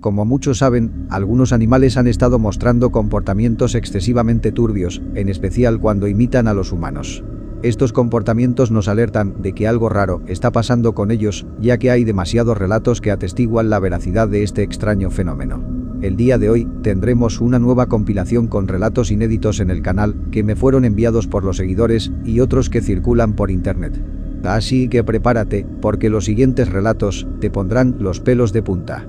Como muchos saben, algunos animales han estado mostrando comportamientos excesivamente turbios, en especial cuando imitan a los humanos. Estos comportamientos nos alertan de que algo raro está pasando con ellos, ya que hay demasiados relatos que atestiguan la veracidad de este extraño fenómeno. El día de hoy tendremos una nueva compilación con relatos inéditos en el canal que me fueron enviados por los seguidores y otros que circulan por internet. Así que prepárate, porque los siguientes relatos te pondrán los pelos de punta.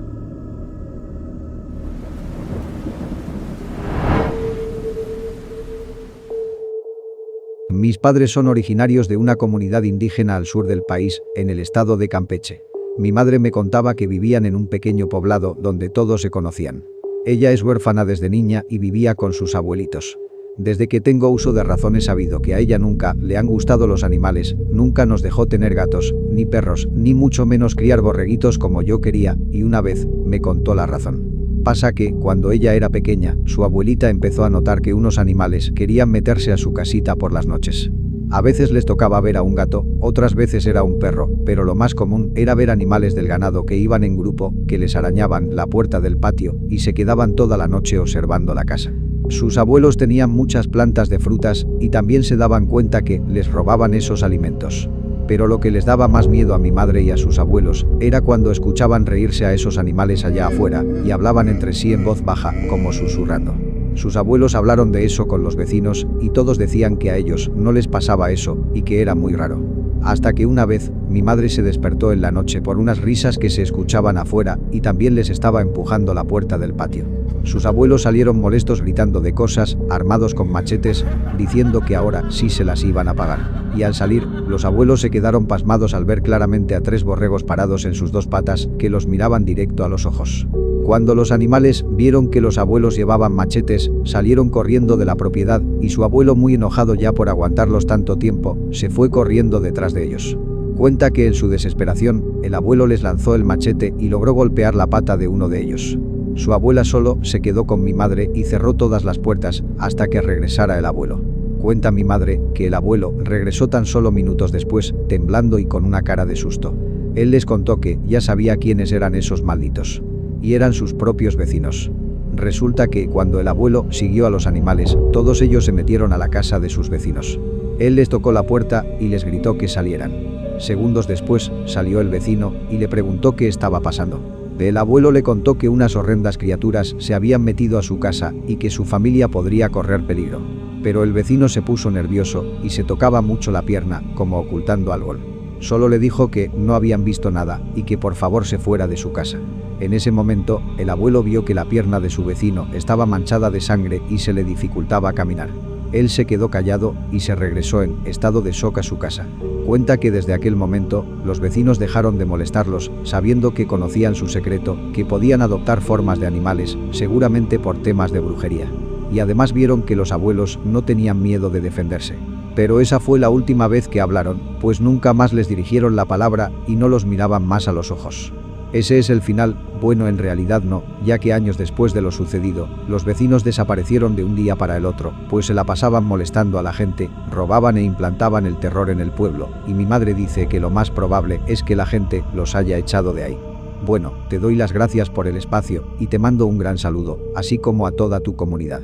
Mis padres son originarios de una comunidad indígena al sur del país, en el estado de Campeche. Mi madre me contaba que vivían en un pequeño poblado donde todos se conocían. Ella es huérfana desde niña y vivía con sus abuelitos. Desde que tengo uso de razón he sabido que a ella nunca le han gustado los animales, nunca nos dejó tener gatos, ni perros, ni mucho menos criar borreguitos como yo quería, y una vez me contó la razón. Pasa que, cuando ella era pequeña, su abuelita empezó a notar que unos animales querían meterse a su casita por las noches. A veces les tocaba ver a un gato, otras veces era un perro, pero lo más común era ver animales del ganado que iban en grupo, que les arañaban la puerta del patio y se quedaban toda la noche observando la casa. Sus abuelos tenían muchas plantas de frutas y también se daban cuenta que les robaban esos alimentos. Pero lo que les daba más miedo a mi madre y a sus abuelos era cuando escuchaban reírse a esos animales allá afuera y hablaban entre sí en voz baja, como susurrando. Sus abuelos hablaron de eso con los vecinos y todos decían que a ellos no les pasaba eso y que era muy raro. Hasta que una vez, mi madre se despertó en la noche por unas risas que se escuchaban afuera y también les estaba empujando la puerta del patio. Sus abuelos salieron molestos gritando de cosas, armados con machetes, diciendo que ahora sí se las iban a pagar. Y al salir, los abuelos se quedaron pasmados al ver claramente a 3 borregos parados en sus 2 patas que los miraban directo a los ojos. Cuando los animales vieron que los abuelos llevaban machetes, salieron corriendo de la propiedad y su abuelo, muy enojado ya por aguantarlos tanto tiempo, se fue corriendo detrás de ellos. Cuenta que en su desesperación, el abuelo les lanzó el machete y logró golpear la pata de uno de ellos. Su abuela solo se quedó con mi madre y cerró todas las puertas hasta que regresara el abuelo. Cuenta mi madre que el abuelo regresó tan solo minutos después, temblando y con una cara de susto. Él les contó que ya sabía quiénes eran esos malditos. Y eran sus propios vecinos. Resulta que, cuando el abuelo siguió a los animales, todos ellos se metieron a la casa de sus vecinos. Él les tocó la puerta y les gritó que salieran. Segundos después, salió el vecino y le preguntó qué estaba pasando. El abuelo le contó que unas horrendas criaturas se habían metido a su casa y que su familia podría correr peligro. Pero el vecino se puso nervioso y se tocaba mucho la pierna, como ocultando algo. Solo le dijo que no habían visto nada y que por favor se fuera de su casa. En ese momento, el abuelo vio que la pierna de su vecino estaba manchada de sangre y se le dificultaba caminar. Él se quedó callado y se regresó en estado de shock a su casa. Cuenta que desde aquel momento, los vecinos dejaron de molestarlos, sabiendo que conocían su secreto, que podían adoptar formas de animales, seguramente por temas de brujería. Y además vieron que los abuelos no tenían miedo de defenderse. Pero esa fue la última vez que hablaron, pues nunca más les dirigieron la palabra y no los miraban más a los ojos. Ese es el final. Bueno, en realidad no, ya que años después de lo sucedido, los vecinos desaparecieron de un día para el otro, pues se la pasaban molestando a la gente, robaban e implantaban el terror en el pueblo, y mi madre dice que lo más probable es que la gente los haya echado de ahí. Bueno, te doy las gracias por el espacio y te mando un gran saludo, así como a toda tu comunidad.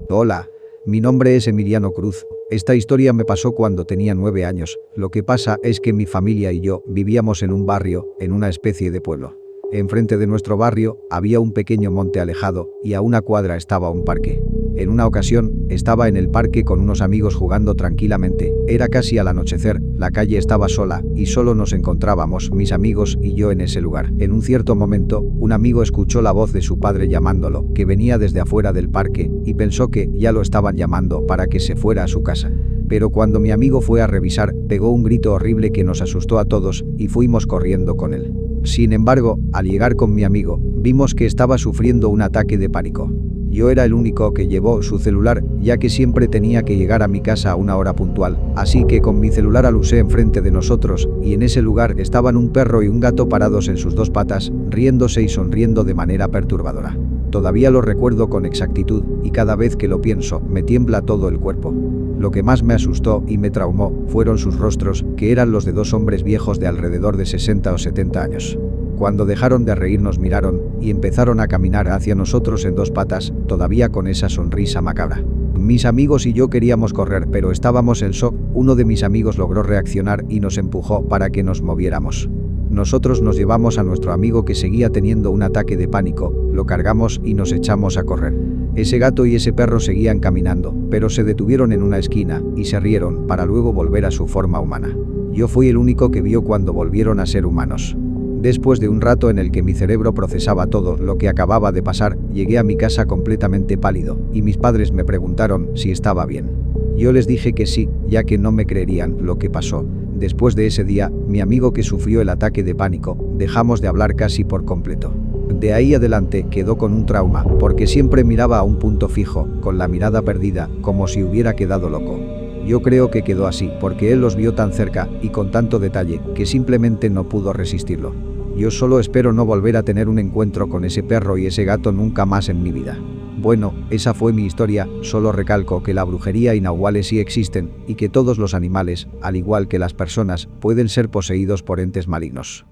Hola. Mi nombre es Emiliano Cruz. Esta historia me pasó cuando tenía 9 años. Lo que pasa es que mi familia y yo vivíamos en un barrio, en una especie de pueblo. Enfrente de nuestro barrio había un pequeño monte alejado y a una cuadra estaba un parque. En una ocasión, estaba en el parque con unos amigos jugando tranquilamente. Era casi al anochecer, la calle estaba sola y solo nos encontrábamos mis amigos y yo en ese lugar. En un cierto momento, un amigo escuchó la voz de su padre llamándolo, que venía desde afuera del parque, y pensó que ya lo estaban llamando para que se fuera a su casa. Pero cuando mi amigo fue a revisar, pegó un grito horrible que nos asustó a todos y fuimos corriendo con él. Sin embargo, al llegar con mi amigo, vimos que estaba sufriendo un ataque de pánico. Yo era el único que llevó su celular, ya que siempre tenía que llegar a mi casa a una hora puntual, así que con mi celular alusé enfrente de nosotros, y en ese lugar estaban un perro y un gato parados en sus 2 patas, riéndose y sonriendo de manera perturbadora. Todavía lo recuerdo con exactitud, y cada vez que lo pienso, me tiembla todo el cuerpo. Lo que más me asustó y me traumó fueron sus rostros, que eran los de 2 hombres viejos de alrededor de 60 o 70 años. Cuando dejaron de reír nos miraron y empezaron a caminar hacia nosotros en dos patas, todavía con esa sonrisa macabra. Mis amigos y yo queríamos correr, pero estábamos en shock. Uno de mis amigos logró reaccionar y nos empujó para que nos moviéramos. Nosotros nos llevamos a nuestro amigo que seguía teniendo un ataque de pánico, lo cargamos y nos echamos a correr. Ese gato y ese perro seguían caminando, pero se detuvieron en una esquina y se rieron para luego volver a su forma humana. Yo fui el único que vio cuando volvieron a ser humanos. Después de un rato en el que mi cerebro procesaba todo lo que acababa de pasar, llegué a mi casa completamente pálido y mis padres me preguntaron si estaba bien. Yo les dije que sí, ya que no me creerían lo que pasó. Después de ese día, mi amigo que sufrió el ataque de pánico, dejamos de hablar casi por completo. De ahí adelante quedó con un trauma, porque siempre miraba a un punto fijo, con la mirada perdida, como si hubiera quedado loco. Yo creo que quedó así, porque él los vio tan cerca y con tanto detalle, que simplemente no pudo resistirlo. Yo solo espero no volver a tener un encuentro con ese perro y ese gato nunca más en mi vida. Bueno, esa fue mi historia, solo recalco que la brujería y nahuales sí existen, y que todos los animales, al igual que las personas, pueden ser poseídos por entes malignos.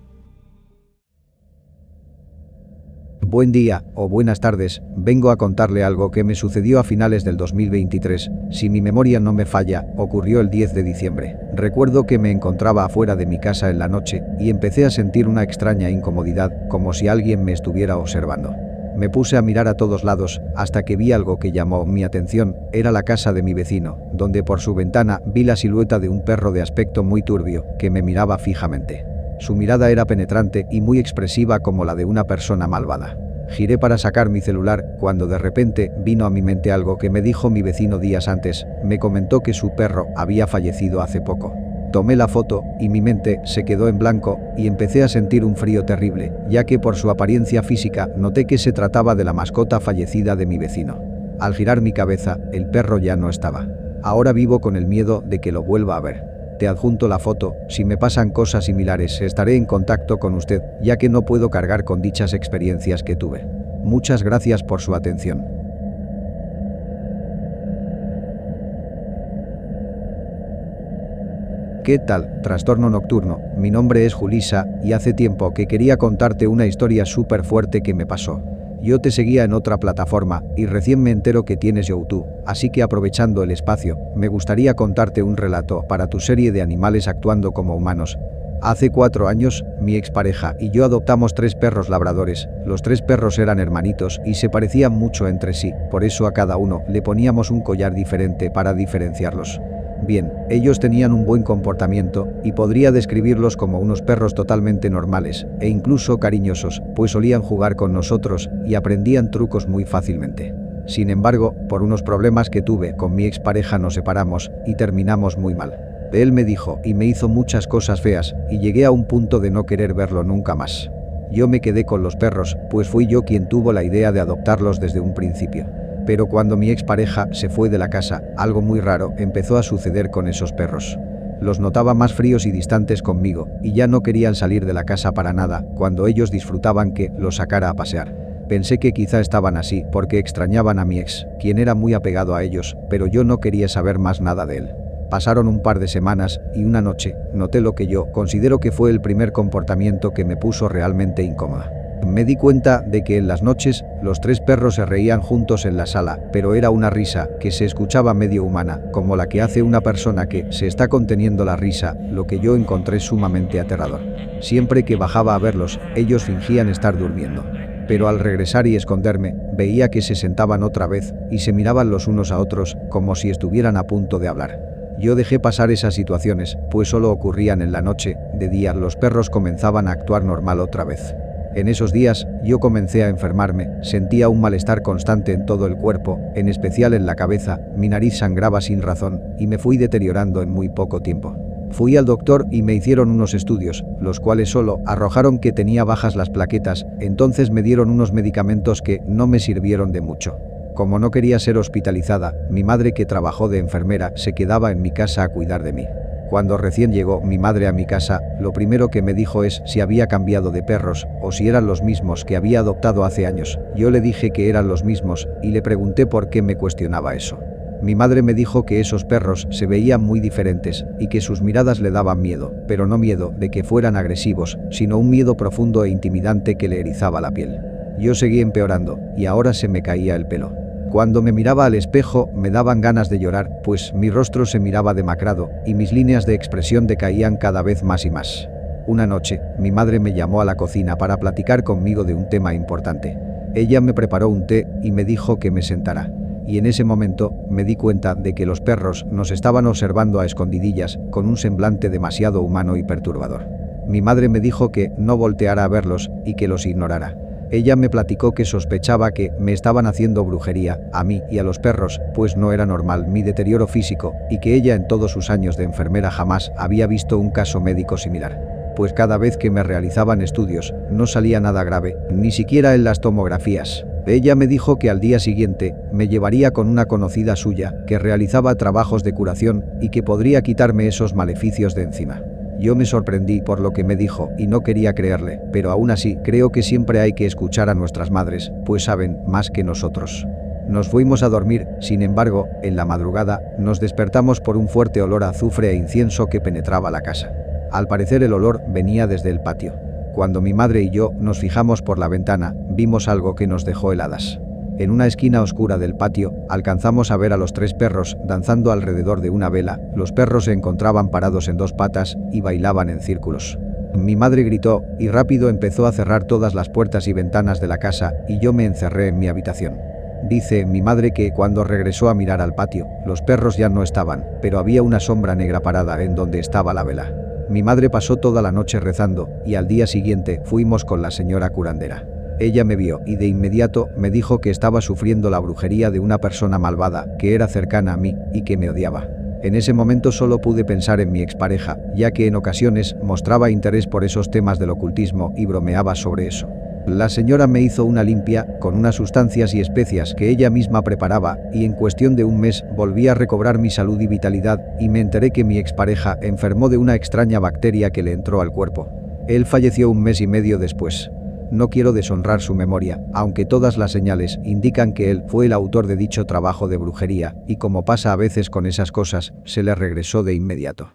Buen día, o buenas tardes, vengo a contarle algo que me sucedió a finales del 2023, si mi memoria no me falla, ocurrió el 10 de diciembre. Recuerdo que me encontraba afuera de mi casa en la noche, y empecé a sentir una extraña incomodidad, como si alguien me estuviera observando. Me puse a mirar a todos lados, hasta que vi algo que llamó mi atención, era la casa de mi vecino, donde por su ventana vi la silueta de un perro de aspecto muy turbio, que me miraba fijamente. Su mirada era penetrante y muy expresiva como la de una persona malvada. Giré para sacar mi celular, cuando de repente vino a mi mente algo que me dijo mi vecino días antes, me comentó que su perro había fallecido hace poco. Tomé la foto y mi mente se quedó en blanco y empecé a sentir un frío terrible, ya que por su apariencia física noté que se trataba de la mascota fallecida de mi vecino. Al girar mi cabeza, el perro ya no estaba. Ahora vivo con el miedo de que lo vuelva a ver. Te adjunto la foto, si me pasan cosas similares estaré en contacto con usted, ya que no puedo cargar con dichas experiencias que tuve. Muchas gracias por su atención. ¿Qué tal, Trastorno Nocturno? Mi nombre es Julissa, y hace tiempo que quería contarte una historia súper fuerte que me pasó. Yo te seguía en otra plataforma, y recién me entero que tienes YouTube, así que aprovechando el espacio, me gustaría contarte un relato para tu serie de animales actuando como humanos. Hace 4 años, mi expareja y yo adoptamos 3 perros labradores. Los 3 perros eran hermanitos y se parecían mucho entre sí, por eso a cada uno le poníamos un collar diferente para diferenciarlos. Bien, ellos tenían un buen comportamiento y podría describirlos como unos perros totalmente normales e incluso cariñosos, pues solían jugar con nosotros y aprendían trucos muy fácilmente. Sin embargo, por unos problemas que tuve con mi expareja nos separamos y terminamos muy mal. Él me dijo y me hizo muchas cosas feas y llegué a un punto de no querer verlo nunca más. Yo me quedé con los perros, pues fui yo quien tuvo la idea de adoptarlos desde un principio. Pero cuando mi expareja se fue de la casa, algo muy raro empezó a suceder con esos perros. Los notaba más fríos y distantes conmigo, y ya no querían salir de la casa para nada, cuando ellos disfrutaban que los sacara a pasear. Pensé que quizá estaban así porque extrañaban a mi ex, quien era muy apegado a ellos, pero yo no quería saber más nada de él. Pasaron un par de semanas, y una noche, noté lo que yo considero que fue el primer comportamiento que me puso realmente incómoda. Me di cuenta de que en las noches, los 3 perros se reían juntos en la sala, pero era una risa que se escuchaba medio humana, como la que hace una persona que se está conteniendo la risa, lo que yo encontré sumamente aterrador. Siempre que bajaba a verlos, ellos fingían estar durmiendo. Pero al regresar y esconderme, veía que se sentaban otra vez y se miraban los unos a otros, como si estuvieran a punto de hablar. Yo dejé pasar esas situaciones, pues solo ocurrían en la noche. De día los perros comenzaban a actuar normal otra vez. En esos días, yo comencé a enfermarme, sentía un malestar constante en todo el cuerpo, en especial en la cabeza, mi nariz sangraba sin razón, y me fui deteriorando en muy poco tiempo. Fui al doctor y me hicieron unos estudios, los cuales solo arrojaron que tenía bajas las plaquetas, entonces me dieron unos medicamentos que no me sirvieron de mucho. Como no quería ser hospitalizada, mi madre que trabajó de enfermera se quedaba en mi casa a cuidar de mí. Cuando recién llegó mi madre a mi casa, lo primero que me dijo es si había cambiado de perros o si eran los mismos que había adoptado hace años. Yo le dije que eran los mismos y le pregunté por qué me cuestionaba eso. Mi madre me dijo que esos perros se veían muy diferentes y que sus miradas le daban miedo, pero no miedo de que fueran agresivos, sino un miedo profundo e intimidante que le erizaba la piel. Yo seguí empeorando y ahora se me caía el pelo. Cuando me miraba al espejo me daban ganas de llorar, pues mi rostro se miraba demacrado y mis líneas de expresión decaían cada vez más y más. Una noche, mi madre me llamó a la cocina para platicar conmigo de un tema importante. Ella me preparó un té y me dijo que me sentara. Y en ese momento me di cuenta de que los perros nos estaban observando a escondidillas con un semblante demasiado humano y perturbador. Mi madre me dijo que no volteara a verlos y que los ignorara. Ella me platicó que sospechaba que me estaban haciendo brujería a mí y a los perros, pues no era normal mi deterioro físico y que ella en todos sus años de enfermera jamás había visto un caso médico similar. Pues cada vez que me realizaban estudios no salía nada grave, ni siquiera en las tomografías. Ella me dijo que al día siguiente me llevaría con una conocida suya que realizaba trabajos de curación y que podría quitarme esos maleficios de encima. Yo me sorprendí por lo que me dijo y no quería creerle, pero aún así creo que siempre hay que escuchar a nuestras madres, pues saben más que nosotros. Nos fuimos a dormir, sin embargo, en la madrugada, nos despertamos por un fuerte olor a azufre e incienso que penetraba la casa. Al parecer el olor venía desde el patio. Cuando mi madre y yo nos fijamos por la ventana, vimos algo que nos dejó heladas. En una esquina oscura del patio, alcanzamos a ver a los 3 perros danzando alrededor de una vela. Los perros se encontraban parados en 2 patas y bailaban en círculos. Mi madre gritó y rápido empezó a cerrar todas las puertas y ventanas de la casa y yo me encerré en mi habitación. Dice mi madre que cuando regresó a mirar al patio, los perros ya no estaban, pero había una sombra negra parada en donde estaba la vela. Mi madre pasó toda la noche rezando y al día siguiente fuimos con la señora curandera. Ella me vio y de inmediato me dijo que estaba sufriendo la brujería de una persona malvada que era cercana a mí y que me odiaba. En ese momento solo pude pensar en mi expareja, ya que en ocasiones mostraba interés por esos temas del ocultismo y bromeaba sobre eso. La señora me hizo una limpia con unas sustancias y especias que ella misma preparaba y en cuestión de un mes volví a recobrar mi salud y vitalidad y me enteré que mi expareja enfermó de una extraña bacteria que le entró al cuerpo. Él falleció un mes y medio después. No quiero deshonrar su memoria, aunque todas las señales indican que él fue el autor de dicho trabajo de brujería, y como pasa a veces con esas cosas, se le regresó de inmediato.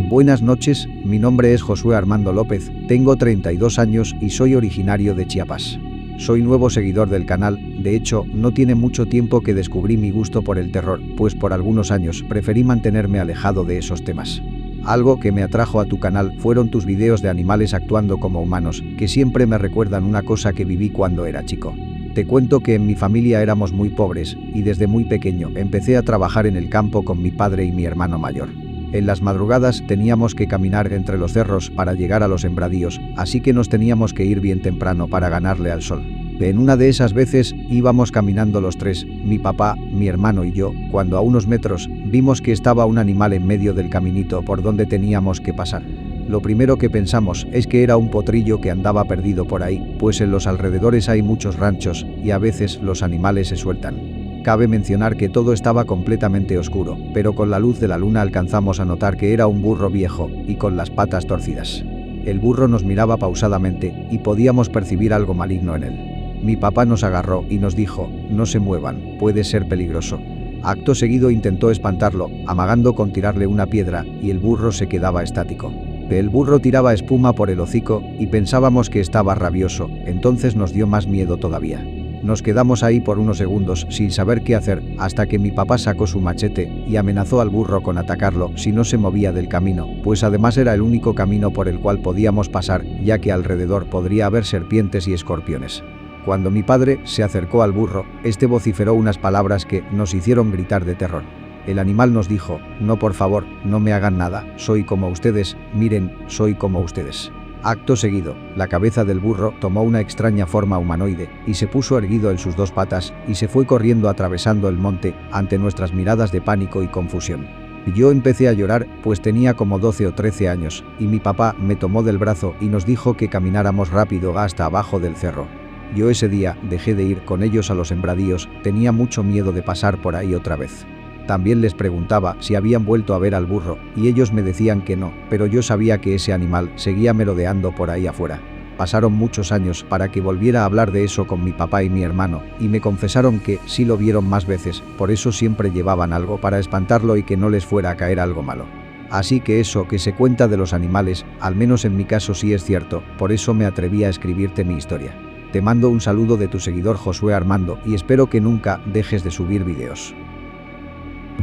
Buenas noches, mi nombre es Josué Armando López, tengo 32 años y soy originario de Chiapas. Soy nuevo seguidor del canal, de hecho, no tiene mucho tiempo que descubrí mi gusto por el terror, pues por algunos años preferí mantenerme alejado de esos temas. Algo que me atrajo a tu canal fueron tus videos de animales actuando como humanos, que siempre me recuerdan una cosa que viví cuando era chico. Te cuento que en mi familia éramos muy pobres, y desde muy pequeño empecé a trabajar en el campo con mi padre y mi hermano mayor. En las madrugadas teníamos que caminar entre los cerros para llegar a los sembradíos, así que nos teníamos que ir bien temprano para ganarle al sol. En una de esas veces íbamos caminando los 3, mi papá, mi hermano y yo, cuando a unos metros vimos que estaba un animal en medio del caminito por donde teníamos que pasar. Lo primero que pensamos es que era un potrillo que andaba perdido por ahí, pues en los alrededores hay muchos ranchos y a veces los animales se sueltan. Cabe mencionar que todo estaba completamente oscuro, pero con la luz de la luna alcanzamos a notar que era un burro viejo y con las patas torcidas. El burro nos miraba pausadamente y podíamos percibir algo maligno en él. Mi papá nos agarró y nos dijo, no se muevan, puede ser peligroso. Acto seguido intentó espantarlo, amagando con tirarle una piedra, y el burro se quedaba estático. El burro tiraba espuma por el hocico y pensábamos que estaba rabioso, entonces nos dio más miedo todavía. Nos quedamos ahí por unos segundos sin saber qué hacer, hasta que mi papá sacó su machete y amenazó al burro con atacarlo si no se movía del camino, pues además era el único camino por el cual podíamos pasar, ya que alrededor podría haber serpientes y escorpiones. Cuando mi padre se acercó al burro, este vociferó unas palabras que nos hicieron gritar de terror. El animal nos dijo, no, por favor, no me hagan nada, soy como ustedes, miren, soy como ustedes. Acto seguido, la cabeza del burro tomó una extraña forma humanoide y se puso erguido en sus 2 patas y se fue corriendo atravesando el monte ante nuestras miradas de pánico y confusión. Yo empecé a llorar, pues tenía como 12 o 13 años, y mi papá me tomó del brazo y nos dijo que camináramos rápido hasta abajo del cerro. Yo ese día dejé de ir con ellos a los sembradíos, tenía mucho miedo de pasar por ahí otra vez. También les preguntaba si habían vuelto a ver al burro, y ellos me decían que no, pero yo sabía que ese animal seguía merodeando por ahí afuera. Pasaron muchos años para que volviera a hablar de eso con mi papá y mi hermano, y me confesaron que sí lo vieron más veces, por eso siempre llevaban algo para espantarlo y que no les fuera a caer algo malo. Así que eso que se cuenta de los animales, al menos en mi caso sí es cierto, por eso me atreví a escribirte mi historia. Te mando un saludo de tu seguidor Josué Armando y espero que nunca dejes de subir vídeos.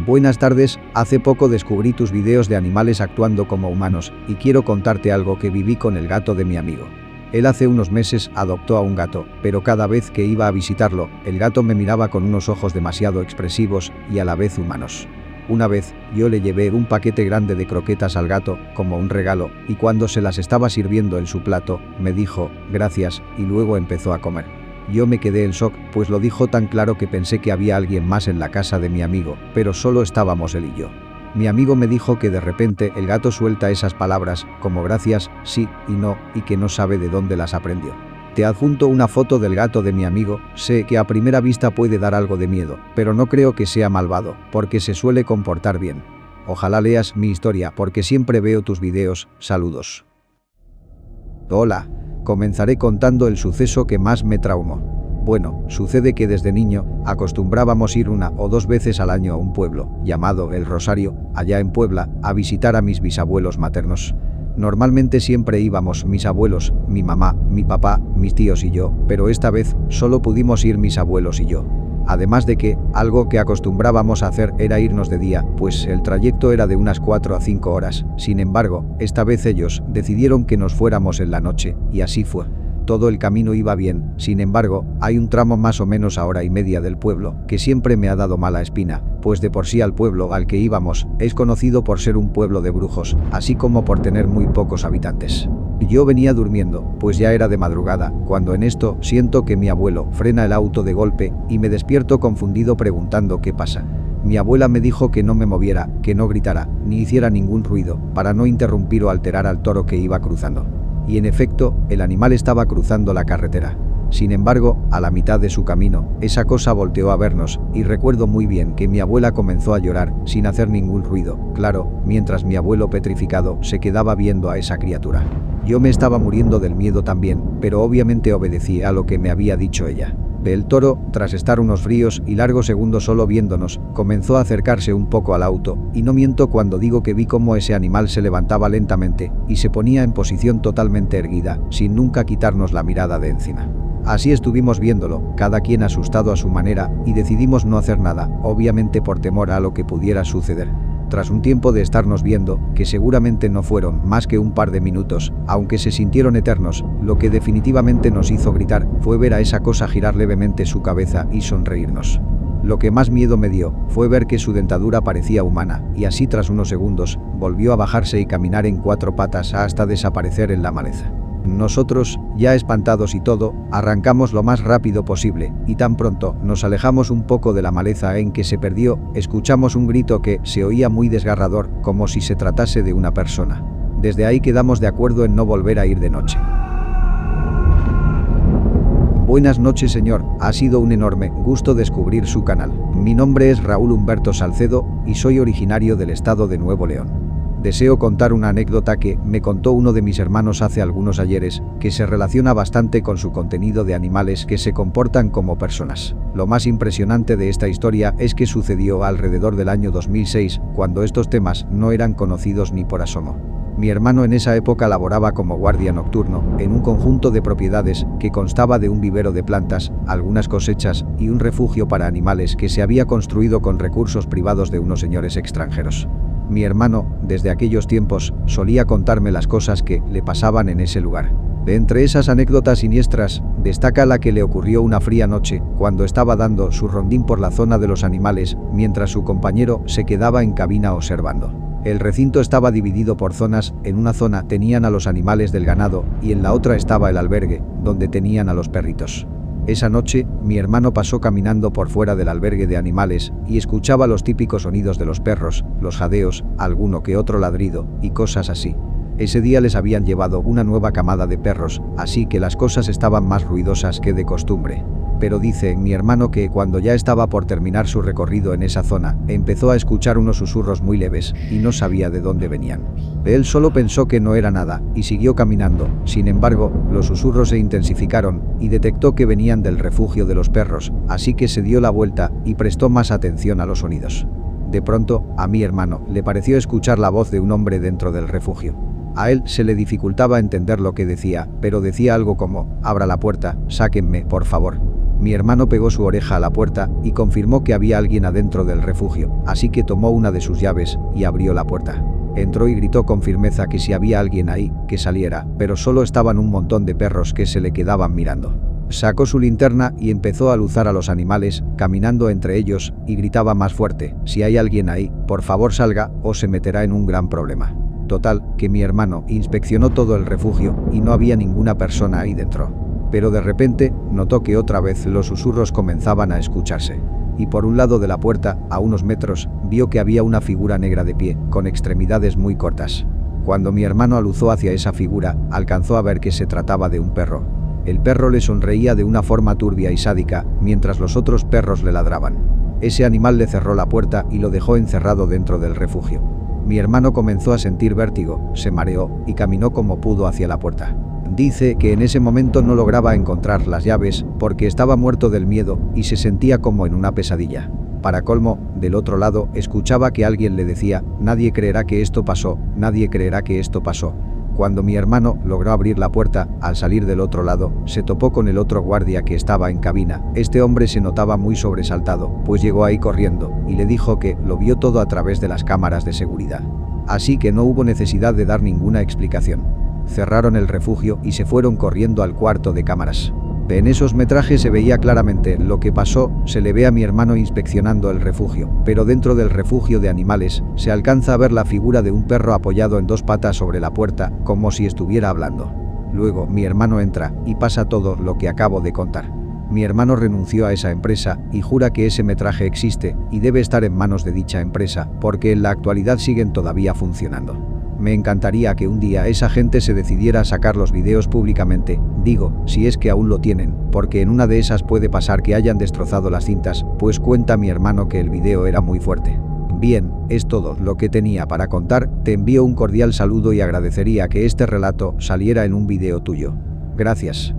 Buenas tardes, hace poco descubrí tus vídeos de animales actuando como humanos y quiero contarte algo que viví con el gato de mi amigo. Él hace unos meses adoptó a un gato, pero cada vez que iba a visitarlo, el gato me miraba con unos ojos demasiado expresivos y a la vez humanos. Una vez, yo le llevé un paquete grande de croquetas al gato, como un regalo, y cuando se las estaba sirviendo en su plato, me dijo, gracias, y luego empezó a comer. Yo me quedé en shock, pues lo dijo tan claro que pensé que había alguien más en la casa de mi amigo, pero solo estábamos él y yo. Mi amigo me dijo que de repente el gato suelta esas palabras, como gracias, sí y no, y que no sabe de dónde las aprendió. Te adjunto una foto del gato de mi amigo, sé que a primera vista puede dar algo de miedo, pero no creo que sea malvado, porque se suele comportar bien. Ojalá leas mi historia porque siempre veo tus videos, saludos. Hola. Comenzaré contando el suceso que más me traumó. Bueno, sucede que desde niño acostumbrábamos ir 1 o 2 veces al año a un pueblo, llamado El Rosario, allá en Puebla, a visitar a mis bisabuelos maternos. Normalmente siempre íbamos mis abuelos, mi mamá, mi papá, mis tíos y yo, pero esta vez solo pudimos ir mis abuelos y yo. Además de que, algo que acostumbrábamos a hacer era irnos de día, pues el trayecto era de unas 4 a 5 horas. Sin embargo, esta vez ellos decidieron que nos fuéramos en la noche, y así fue. Todo el camino iba bien, sin embargo, hay un tramo más o menos a 1 hora y media del pueblo, que siempre me ha dado mala espina, pues de por sí al pueblo al que íbamos, es conocido por ser un pueblo de brujos, así como por tener muy pocos habitantes. Yo venía durmiendo, pues ya era de madrugada, cuando en esto siento que mi abuelo frena el auto de golpe y me despierto confundido preguntando qué pasa. Mi abuela me dijo que no me moviera, que no gritara, ni hiciera ningún ruido, para no interrumpir o alterar al toro que iba cruzando. Y en efecto, el animal estaba cruzando la carretera. Sin embargo, a la mitad de su camino, esa cosa volteó a vernos, y recuerdo muy bien que mi abuela comenzó a llorar, sin hacer ningún ruido, claro, mientras mi abuelo petrificado se quedaba viendo a esa criatura. Yo me estaba muriendo del miedo también, pero obviamente obedecí a lo que me había dicho ella. El toro, tras estar unos fríos y largos segundos solo viéndonos, comenzó a acercarse un poco al auto, y no miento cuando digo que vi cómo ese animal se levantaba lentamente y se ponía en posición totalmente erguida, sin nunca quitarnos la mirada de encima. Así estuvimos viéndolo, cada quien asustado a su manera, y decidimos no hacer nada, obviamente por temor a lo que pudiera suceder. Tras un tiempo de estarnos viendo, que seguramente no fueron más que un par de minutos, aunque se sintieron eternos, lo que definitivamente nos hizo gritar fue ver a esa cosa girar levemente su cabeza y sonreírnos. Lo que más miedo me dio fue ver que su dentadura parecía humana, y así tras unos segundos, volvió a bajarse y caminar en 4 patas hasta desaparecer en la maleza. Nosotros, ya espantados y todo, arrancamos lo más rápido posible, y tan pronto nos alejamos un poco de la maleza en que se perdió, escuchamos un grito que se oía muy desgarrador, como si se tratase de una persona. Desde ahí quedamos de acuerdo en no volver a ir de noche. Buenas noches señor, ha sido un enorme gusto descubrir su canal. Mi nombre es Raúl Humberto Salcedo, y soy originario del estado de Nuevo León. Deseo contar una anécdota que me contó uno de mis hermanos hace algunos ayeres, que se relaciona bastante con su contenido de animales que se comportan como personas. Lo más impresionante de esta historia es que sucedió alrededor del año 2006, cuando estos temas no eran conocidos ni por asomo. Mi hermano en esa época laboraba como guardia nocturno, en un conjunto de propiedades que constaba de un vivero de plantas, algunas cosechas y un refugio para animales que se había construido con recursos privados de unos señores extranjeros. Mi hermano, desde aquellos tiempos, solía contarme las cosas que le pasaban en ese lugar. De entre esas anécdotas siniestras, destaca la que le ocurrió una fría noche, cuando estaba dando su rondín por la zona de los animales, mientras su compañero se quedaba en cabina observando. El recinto estaba dividido por zonas, en una zona tenían a los animales del ganado, y en la otra estaba el albergue, donde tenían a los perritos. Esa noche, mi hermano pasó caminando por fuera del albergue de animales y escuchaba los típicos sonidos de los perros, los jadeos, alguno que otro ladrido y cosas así. Ese día les habían llevado una nueva camada de perros, así que las cosas estaban más ruidosas que de costumbre. pero dice mi hermano que cuando ya estaba por terminar su recorrido en esa zona, empezó a escuchar unos susurros muy leves y no sabía de dónde venían. Él solo pensó que no era nada y siguió caminando. Sin embargo, los susurros se intensificaron y detectó que venían del refugio de los perros, así que se dio la vuelta y prestó más atención a los sonidos. De pronto, a mi hermano le pareció escuchar la voz de un hombre dentro del refugio. A él se le dificultaba entender lo que decía, pero decía algo como, abra la puerta, sáquenme, por favor. Mi hermano pegó su oreja a la puerta y confirmó que había alguien adentro del refugio, así que tomó una de sus llaves y abrió la puerta. Entró y gritó con firmeza que si había alguien ahí, que saliera, pero solo estaban un montón de perros que se le quedaban mirando. Sacó su linterna y empezó a luzar a los animales, caminando entre ellos, y gritaba más fuerte, si hay alguien ahí, por favor salga, o se meterá en un gran problema. Total, que mi hermano inspeccionó todo el refugio y no había ninguna persona ahí dentro. Pero de repente, notó que otra vez los susurros comenzaban a escucharse. Y por un lado de la puerta, a unos metros, vio que había una figura negra de pie, con extremidades muy cortas. Cuando mi hermano aluzó hacia esa figura, alcanzó a ver que se trataba de un perro. El perro le sonreía de una forma turbia y sádica, mientras los otros perros le ladraban. Ese animal le cerró la puerta y lo dejó encerrado dentro del refugio. Mi hermano comenzó a sentir vértigo, se mareó y caminó como pudo hacia la puerta. Dice que en ese momento no lograba encontrar las llaves porque estaba muerto del miedo y se sentía como en una pesadilla. Para colmo, del otro lado, escuchaba que alguien le decía, nadie creerá que esto pasó, nadie creerá que esto pasó. Cuando mi hermano logró abrir la puerta, al salir del otro lado, se topó con el otro guardia que estaba en cabina. Este hombre se notaba muy sobresaltado, pues llegó ahí corriendo, y le dijo que lo vio todo a través de las cámaras de seguridad. Así que no hubo necesidad de dar ninguna explicación. Cerraron el refugio y se fueron corriendo al cuarto de cámaras. En esos metrajes se veía claramente lo que pasó, se le ve a mi hermano inspeccionando el refugio, pero dentro del refugio de animales se alcanza a ver la figura de un perro apoyado en dos patas sobre la puerta, como si estuviera hablando. Luego mi hermano entra y pasa todo lo que acabo de contar. Mi hermano renunció a esa empresa y jura que ese metraje existe y debe estar en manos de dicha empresa, porque en la actualidad siguen todavía funcionando. Me encantaría que un día esa gente se decidiera a sacar los videos públicamente, digo, si es que aún lo tienen, porque en una de esas puede pasar que hayan destrozado las cintas, pues cuenta mi hermano que el video era muy fuerte. Bien, es todo lo que tenía para contar, te envío un cordial saludo y agradecería que este relato saliera en un video tuyo. Gracias.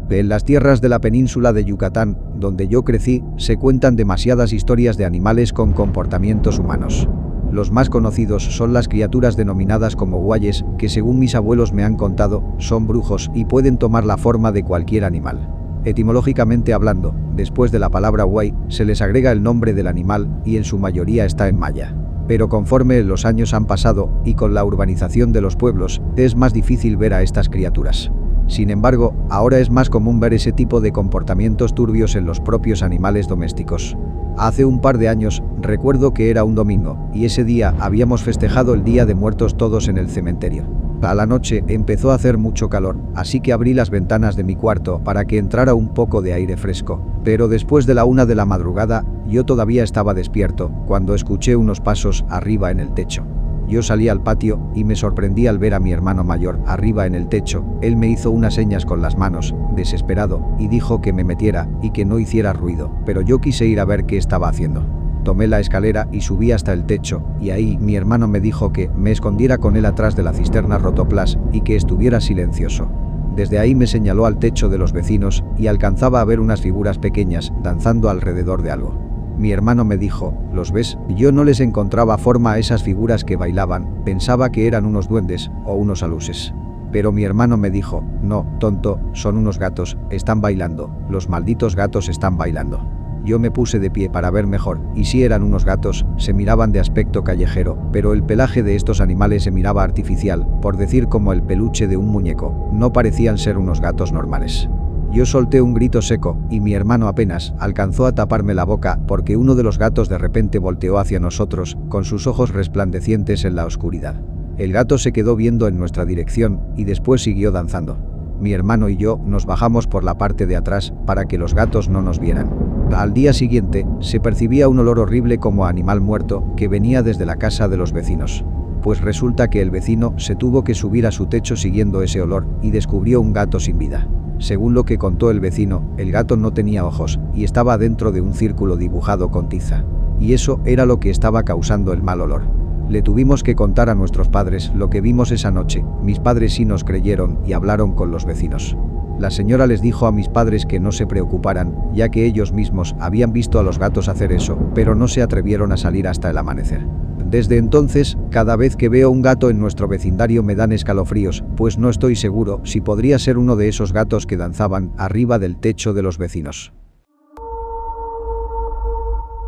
En las tierras de la península de Yucatán, donde yo crecí, se cuentan demasiadas historias de animales con comportamientos humanos. Los más conocidos son las criaturas denominadas como guayes, que según mis abuelos me han contado, son brujos y pueden tomar la forma de cualquier animal. Etimológicamente hablando, después de la palabra guay, se les agrega el nombre del animal y en su mayoría está en maya. Pero conforme los años han pasado y con la urbanización de los pueblos, es más difícil ver a estas criaturas. Sin embargo, ahora es más común ver ese tipo de comportamientos turbios en los propios animales domésticos. Hace un par de años, recuerdo que era un domingo, y ese día habíamos festejado el Día de Muertos todos en el cementerio. A la noche empezó a hacer mucho calor, así que abrí las ventanas de mi cuarto para que entrara un poco de aire fresco. Pero después de la 1 de la madrugada, yo todavía estaba despierto, cuando escuché unos pasos arriba en el techo. Yo salí al patio y me sorprendí al ver a mi hermano mayor arriba en el techo. Él me hizo unas señas con las manos, desesperado, y dijo que me metiera y que no hiciera ruido, pero yo quise ir a ver qué estaba haciendo. Tomé la escalera y subí hasta el techo, y ahí mi hermano me dijo que me escondiera con él atrás de la cisterna Rotoplas y que estuviera silencioso. Desde ahí me señaló al techo de los vecinos y alcanzaba a ver unas figuras pequeñas danzando alrededor de algo. Mi hermano me dijo, ¿los ves? Yo no les encontraba forma a esas figuras que bailaban, pensaba que eran unos duendes o unos aluses. Pero mi hermano me dijo, no, tonto, son unos gatos, están bailando, los malditos gatos están bailando. Yo me puse de pie para ver mejor, y sí eran unos gatos, se miraban de aspecto callejero, pero el pelaje de estos animales se miraba artificial, por decir como el peluche de un muñeco, no parecían ser unos gatos normales. Yo solté un grito seco, y mi hermano apenas alcanzó a taparme la boca porque uno de los gatos de repente volteó hacia nosotros, con sus ojos resplandecientes en la oscuridad. El gato se quedó viendo en nuestra dirección, y después siguió danzando. Mi hermano y yo nos bajamos por la parte de atrás, para que los gatos no nos vieran. Al día siguiente, se percibía un olor horrible como a animal muerto, que venía desde la casa de los vecinos. Pues resulta que el vecino se tuvo que subir a su techo siguiendo ese olor y descubrió un gato sin vida. Según lo que contó el vecino, el gato no tenía ojos y estaba dentro de un círculo dibujado con tiza. Y eso era lo que estaba causando el mal olor. Le tuvimos que contar a nuestros padres lo que vimos esa noche. Mis padres sí nos creyeron y hablaron con los vecinos. La señora les dijo a mis padres que no se preocuparan, ya que ellos mismos habían visto a los gatos hacer eso, pero no se atrevieron a salir hasta el amanecer. Desde entonces, cada vez que veo un gato en nuestro vecindario me dan escalofríos, pues no estoy seguro si podría ser uno de esos gatos que danzaban arriba del techo de los vecinos.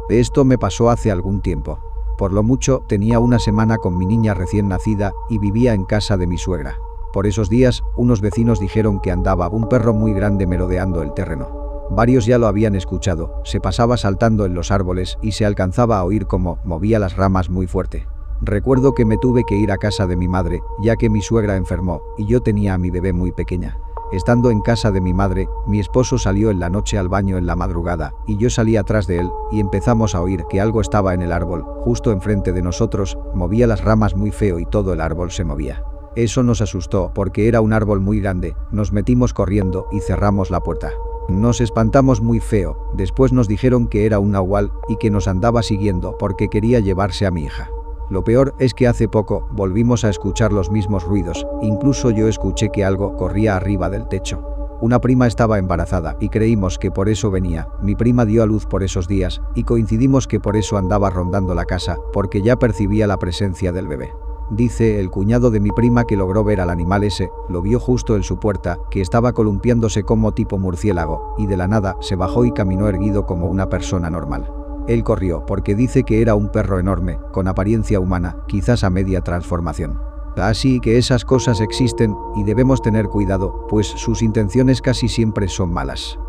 Esto me pasó hace algún tiempo. Por lo mucho, tenía una semana con mi niña recién nacida y vivía en casa de mi suegra. Por esos días, unos vecinos dijeron que andaba un perro muy grande merodeando el terreno. Varios ya lo habían escuchado, se pasaba saltando en los árboles y se alcanzaba a oír cómo movía las ramas muy fuerte. Recuerdo que me tuve que ir a casa de mi madre, ya que mi suegra enfermó y yo tenía a mi bebé muy pequeña. Estando en casa de mi madre, mi esposo salió en la noche al baño en la madrugada y yo salí atrás de él y empezamos a oír que algo estaba en el árbol, justo enfrente de nosotros, movía las ramas muy feo y todo el árbol se movía. Eso nos asustó porque era un árbol muy grande, nos metimos corriendo y cerramos la puerta. Nos espantamos muy feo, después nos dijeron que era un nahual y que nos andaba siguiendo porque quería llevarse a mi hija. Lo peor es que hace poco volvimos a escuchar los mismos ruidos, incluso yo escuché que algo corría arriba del techo. Una prima estaba embarazada y creímos que por eso venía. Mi prima dio a luz por esos días y coincidimos que por eso andaba rondando la casa, porque ya percibía la presencia del bebé. Dice el cuñado de mi prima que logró ver al animal ese, lo vio justo en su puerta, que estaba columpiándose como tipo murciélago, y de la nada se bajó y caminó erguido como una persona normal. Él corrió porque dice que era un perro enorme, con apariencia humana, quizás a media transformación. Así que esas cosas existen y debemos tener cuidado, pues sus intenciones casi siempre son malas.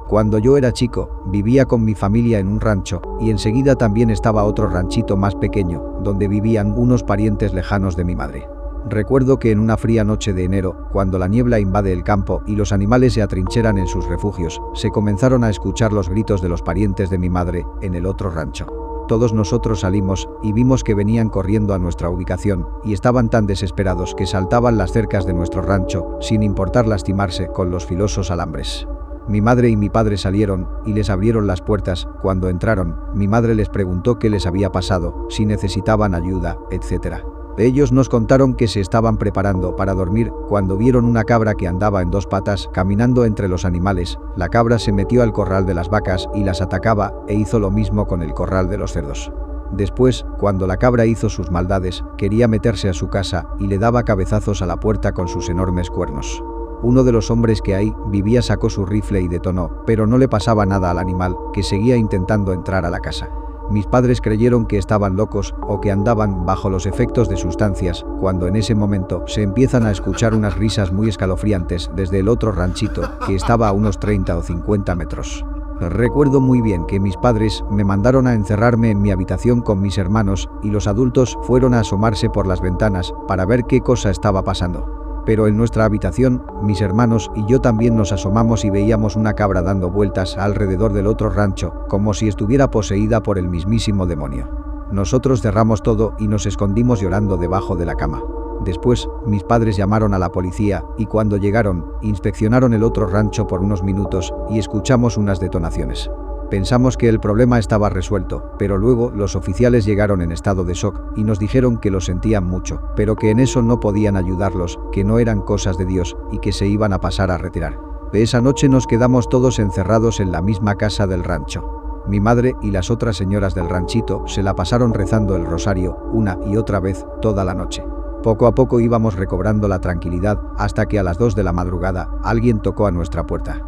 Cuando yo era chico, vivía con mi familia en un rancho, y enseguida también estaba otro ranchito más pequeño, donde vivían unos parientes lejanos de mi madre. Recuerdo que en una fría noche de enero, cuando la niebla invade el campo y los animales se atrincheran en sus refugios, se comenzaron a escuchar los gritos de los parientes de mi madre en el otro rancho. Todos nosotros salimos y vimos que venían corriendo a nuestra ubicación y estaban tan desesperados que saltaban las cercas de nuestro rancho, sin importar lastimarse con los filosos alambres. Mi madre y mi padre salieron y les abrieron las puertas. Cuando entraron, mi madre les preguntó qué les había pasado, si necesitaban ayuda, etc. Ellos nos contaron que se estaban preparando para dormir cuando vieron una cabra que andaba en dos patas caminando entre los animales. La cabra se metió al corral de las vacas y las atacaba e hizo lo mismo con el corral de los cerdos. Después, cuando la cabra hizo sus maldades, quería meterse a su casa y le daba cabezazos a la puerta con sus enormes cuernos. Uno de los hombres que ahí vivía sacó su rifle y detonó, pero no le pasaba nada al animal, que seguía intentando entrar a la casa. Mis padres creyeron que estaban locos o que andaban bajo los efectos de sustancias, cuando en ese momento se empiezan a escuchar unas risas muy escalofriantes desde el otro ranchito, que estaba a unos 30 o 50 metros. Recuerdo muy bien que mis padres me mandaron a encerrarme en mi habitación con mis hermanos y los adultos fueron a asomarse por las ventanas para ver qué cosa estaba pasando. Pero en nuestra habitación, mis hermanos y yo también nos asomamos y veíamos una cabra dando vueltas alrededor del otro rancho, como si estuviera poseída por el mismísimo demonio. Nosotros cerramos todo y nos escondimos llorando debajo de la cama. Después, mis padres llamaron a la policía y cuando llegaron, inspeccionaron el otro rancho por unos minutos y escuchamos unas detonaciones. Pensamos que el problema estaba resuelto, pero luego los oficiales llegaron en estado de shock y nos dijeron que lo sentían mucho, pero que en eso no podían ayudarlos, que no eran cosas de Dios y que se iban a pasar a retirar. De esa noche nos quedamos todos encerrados en la misma casa del rancho. Mi madre y las otras señoras del ranchito se la pasaron rezando el rosario una y otra vez toda la noche. Poco a poco íbamos recobrando la tranquilidad hasta que a las 2 de la madrugada alguien tocó a nuestra puerta.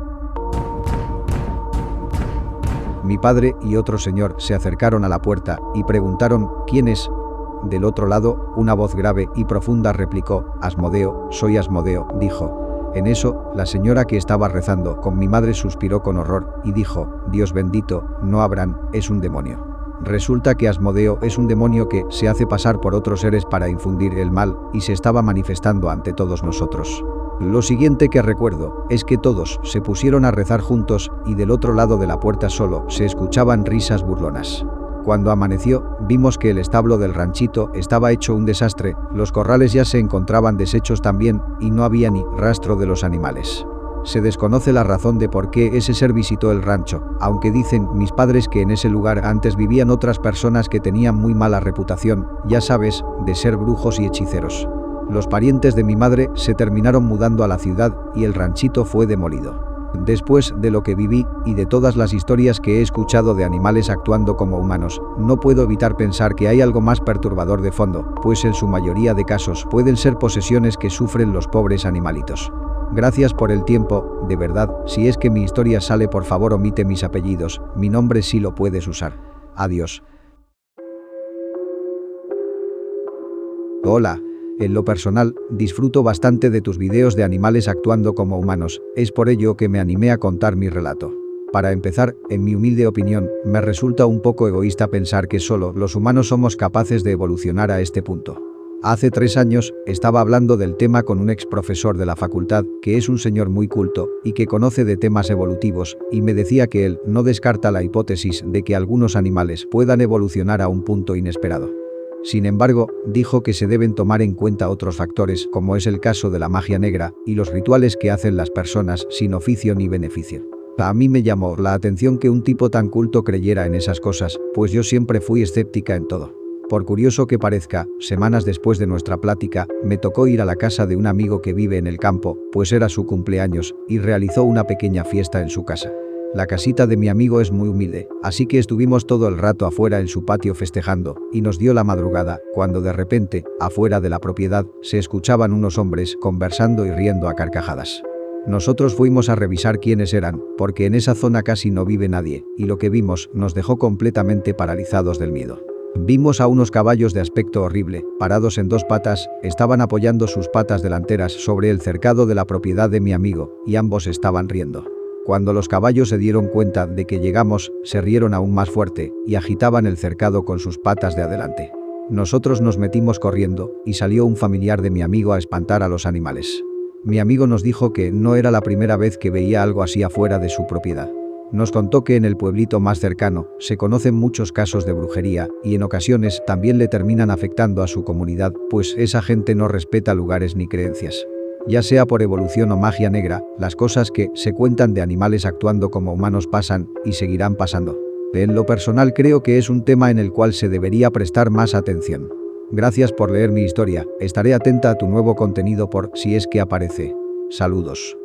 Mi padre y otro señor se acercaron a la puerta y preguntaron ¿quién es? Del otro lado, una voz grave y profunda replicó: Asmodeo, soy Asmodeo, dijo. En eso, la señora que estaba rezando con mi madre suspiró con horror y dijo: Dios bendito, no abran, es un demonio. Resulta que Asmodeo es un demonio que se hace pasar por otros seres para infundir el mal y se estaba manifestando ante todos nosotros. Lo siguiente que recuerdo es que todos se pusieron a rezar juntos y del otro lado de la puerta solo se escuchaban risas burlonas. Cuando amaneció, vimos que el establo del ranchito estaba hecho un desastre, los corrales ya se encontraban deshechos también y no había ni rastro de los animales. Se desconoce la razón de por qué ese ser visitó el rancho, aunque dicen mis padres que en ese lugar antes vivían otras personas que tenían muy mala reputación, ya sabes, de ser brujos y hechiceros. Los parientes de mi madre se terminaron mudando a la ciudad y el ranchito fue demolido. Después de lo que viví y de todas las historias que he escuchado de animales actuando como humanos, no puedo evitar pensar que hay algo más perturbador de fondo, pues en su mayoría de casos pueden ser posesiones que sufren los pobres animalitos. Gracias por el tiempo, de verdad, si es que mi historia sale por favor omite mis apellidos, mi nombre sí lo puedes usar. Adiós. Hola. En lo personal, disfruto bastante de tus videos de animales actuando como humanos, es por ello que me animé a contar mi relato. Para empezar, en mi humilde opinión, me resulta un poco egoísta pensar que solo los humanos somos capaces de evolucionar a este punto. Hace 3 años, estaba hablando del tema con un ex profesor de la facultad, que es un señor muy culto y que conoce de temas evolutivos, y me decía que él no descarta la hipótesis de que algunos animales puedan evolucionar a un punto inesperado. Sin embargo, dijo que se deben tomar en cuenta otros factores, como es el caso de la magia negra y los rituales que hacen las personas sin oficio ni beneficio. A mí me llamó la atención que un tipo tan culto creyera en esas cosas, pues yo siempre fui escéptica en todo. Por curioso que parezca, semanas después de nuestra plática, me tocó ir a la casa de un amigo que vive en el campo, pues era su cumpleaños, y realizó una pequeña fiesta en su casa. La casita de mi amigo es muy humilde, así que estuvimos todo el rato afuera en su patio festejando, y nos dio la madrugada, cuando de repente, afuera de la propiedad, se escuchaban unos hombres conversando y riendo a carcajadas. Nosotros fuimos a revisar quiénes eran, porque en esa zona casi no vive nadie, y lo que vimos nos dejó completamente paralizados del miedo. Vimos a unos caballos de aspecto horrible, parados en 2 patas, estaban apoyando sus patas delanteras sobre el cercado de la propiedad de mi amigo, y ambos estaban riendo. Cuando los caballos se dieron cuenta de que llegamos, se rieron aún más fuerte y agitaban el cercado con sus patas de adelante. Nosotros nos metimos corriendo y salió un familiar de mi amigo a espantar a los animales. Mi amigo nos dijo que no era la primera vez que veía algo así afuera de su propiedad. Nos contó que en el pueblito más cercano se conocen muchos casos de brujería y en ocasiones también le terminan afectando a su comunidad, pues esa gente no respeta lugares ni creencias. Ya sea por evolución o magia negra, las cosas que se cuentan de animales actuando como humanos pasan y seguirán pasando. En lo personal creo que es un tema en el cual se debería prestar más atención. Gracias por leer mi historia, estaré atenta a tu nuevo contenido por si es que aparece. Saludos.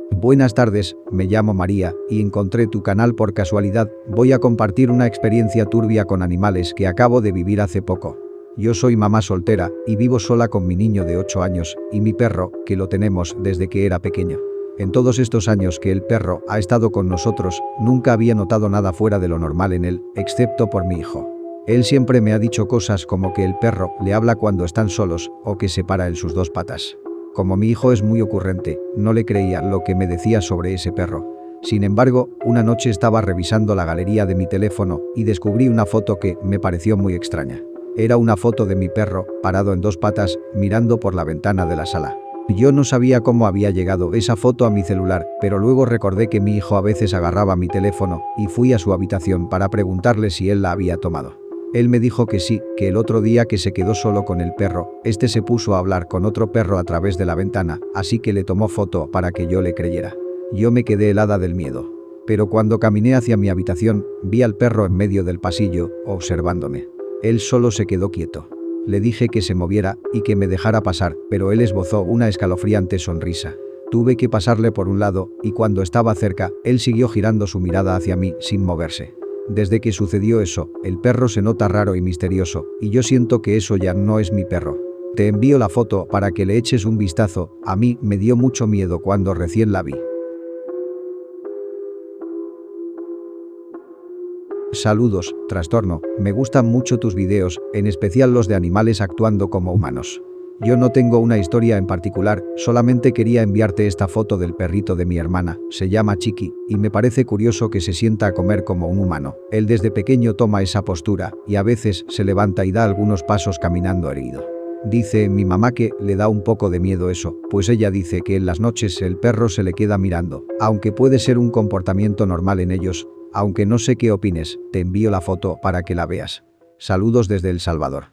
Buenas tardes, me llamo María y encontré tu canal por casualidad. Voy a compartir una experiencia turbia con animales que acabo de vivir hace poco. Yo soy mamá soltera y vivo sola con mi niño de 8 años y mi perro, que lo tenemos desde que era pequeño. En todos estos años que el perro ha estado con nosotros, nunca había notado nada fuera de lo normal en él, excepto por mi hijo. Él siempre me ha dicho cosas como que el perro le habla cuando están solos o que se para en sus 2 patas. Como mi hijo es muy ocurrente, no le creía lo que me decía sobre ese perro. Sin embargo, una noche estaba revisando la galería de mi teléfono y descubrí una foto que me pareció muy extraña. Era una foto de mi perro, parado en 2 patas, mirando por la ventana de la sala. Yo no sabía cómo había llegado esa foto a mi celular, pero luego recordé que mi hijo a veces agarraba mi teléfono y fui a su habitación para preguntarle si él la había tomado. Él me dijo que sí, que el otro día que se quedó solo con el perro, este se puso a hablar con otro perro a través de la ventana, así que le tomó foto para que yo le creyera. Yo me quedé helada del miedo. Pero cuando caminé hacia mi habitación, vi al perro en medio del pasillo, observándome. Él solo se quedó quieto. Le dije que se moviera y que me dejara pasar, pero él esbozó una escalofriante sonrisa. Tuve que pasarle por un lado, y cuando estaba cerca, él siguió girando su mirada hacia mí sin moverse. Desde que sucedió eso, el perro se nota raro y misterioso, y yo siento que eso ya no es mi perro. Te envío la foto para que le eches un vistazo. A mí me dio mucho miedo cuando recién la vi. Saludos, Trastorno, me gustan mucho tus videos, en especial los de animales actuando como humanos. Yo no tengo una historia en particular, solamente quería enviarte esta foto del perrito de mi hermana, se llama Chiqui, y me parece curioso que se sienta a comer como un humano. Él desde pequeño toma esa postura, y a veces se levanta y da algunos pasos caminando erguido. Dice mi mamá que le da un poco de miedo eso, pues ella dice que en las noches el perro se le queda mirando, aunque puede ser un comportamiento normal en ellos, aunque no sé qué opines, te envío la foto para que la veas. Saludos desde El Salvador.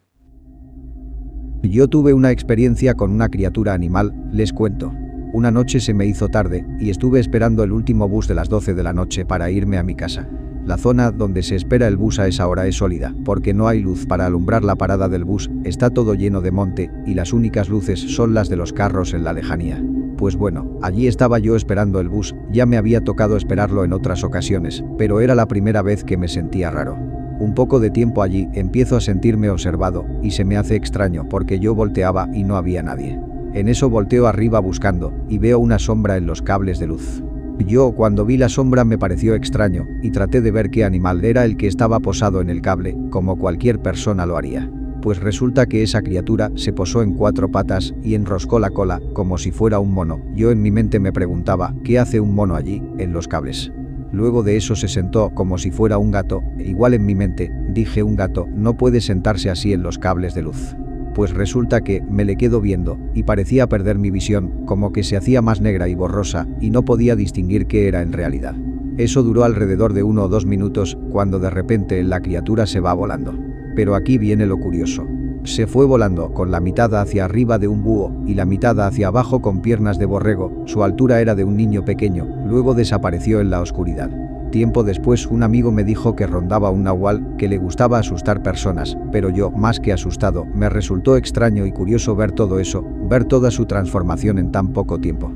Yo tuve una experiencia con una criatura animal, les cuento. Una noche se me hizo tarde y estuve esperando el último bus de las 12 de la noche para irme a mi casa. La zona donde se espera el bus a esa hora es sólida, porque no hay luz para alumbrar la parada del bus, está todo lleno de monte y las únicas luces son las de los carros en la lejanía. Pues bueno, allí estaba yo esperando el bus, ya me había tocado esperarlo en otras ocasiones, pero era la primera vez que me sentía raro. Un poco de tiempo allí empiezo a sentirme observado y se me hace extraño porque yo volteaba y no había nadie. En eso volteo arriba buscando y veo una sombra en los cables de luz. Yo cuando vi la sombra me pareció extraño y traté de ver qué animal era el que estaba posado en el cable, como cualquier persona lo haría. Pues resulta que esa criatura se posó en 4 patas y enroscó la cola como si fuera un mono. Yo en mi mente me preguntaba, ¿qué hace un mono allí, en los cables? Luego de eso se sentó como si fuera un gato, e igual en mi mente, dije un gato no puede sentarse así en los cables de luz. Pues resulta que me le quedo viendo y parecía perder mi visión, como que se hacía más negra y borrosa y no podía distinguir qué era en realidad. Eso duró alrededor de 1 o 2 minutos, cuando de repente la criatura se va volando. Pero aquí viene lo curioso. Se fue volando con la mitad hacia arriba de un búho y la mitad hacia abajo con piernas de borrego, su altura era de un niño pequeño, luego desapareció en la oscuridad. Tiempo después un amigo me dijo que rondaba un nahual, que le gustaba asustar personas, pero yo, más que asustado, me resultó extraño y curioso ver todo eso, ver toda su transformación en tan poco tiempo.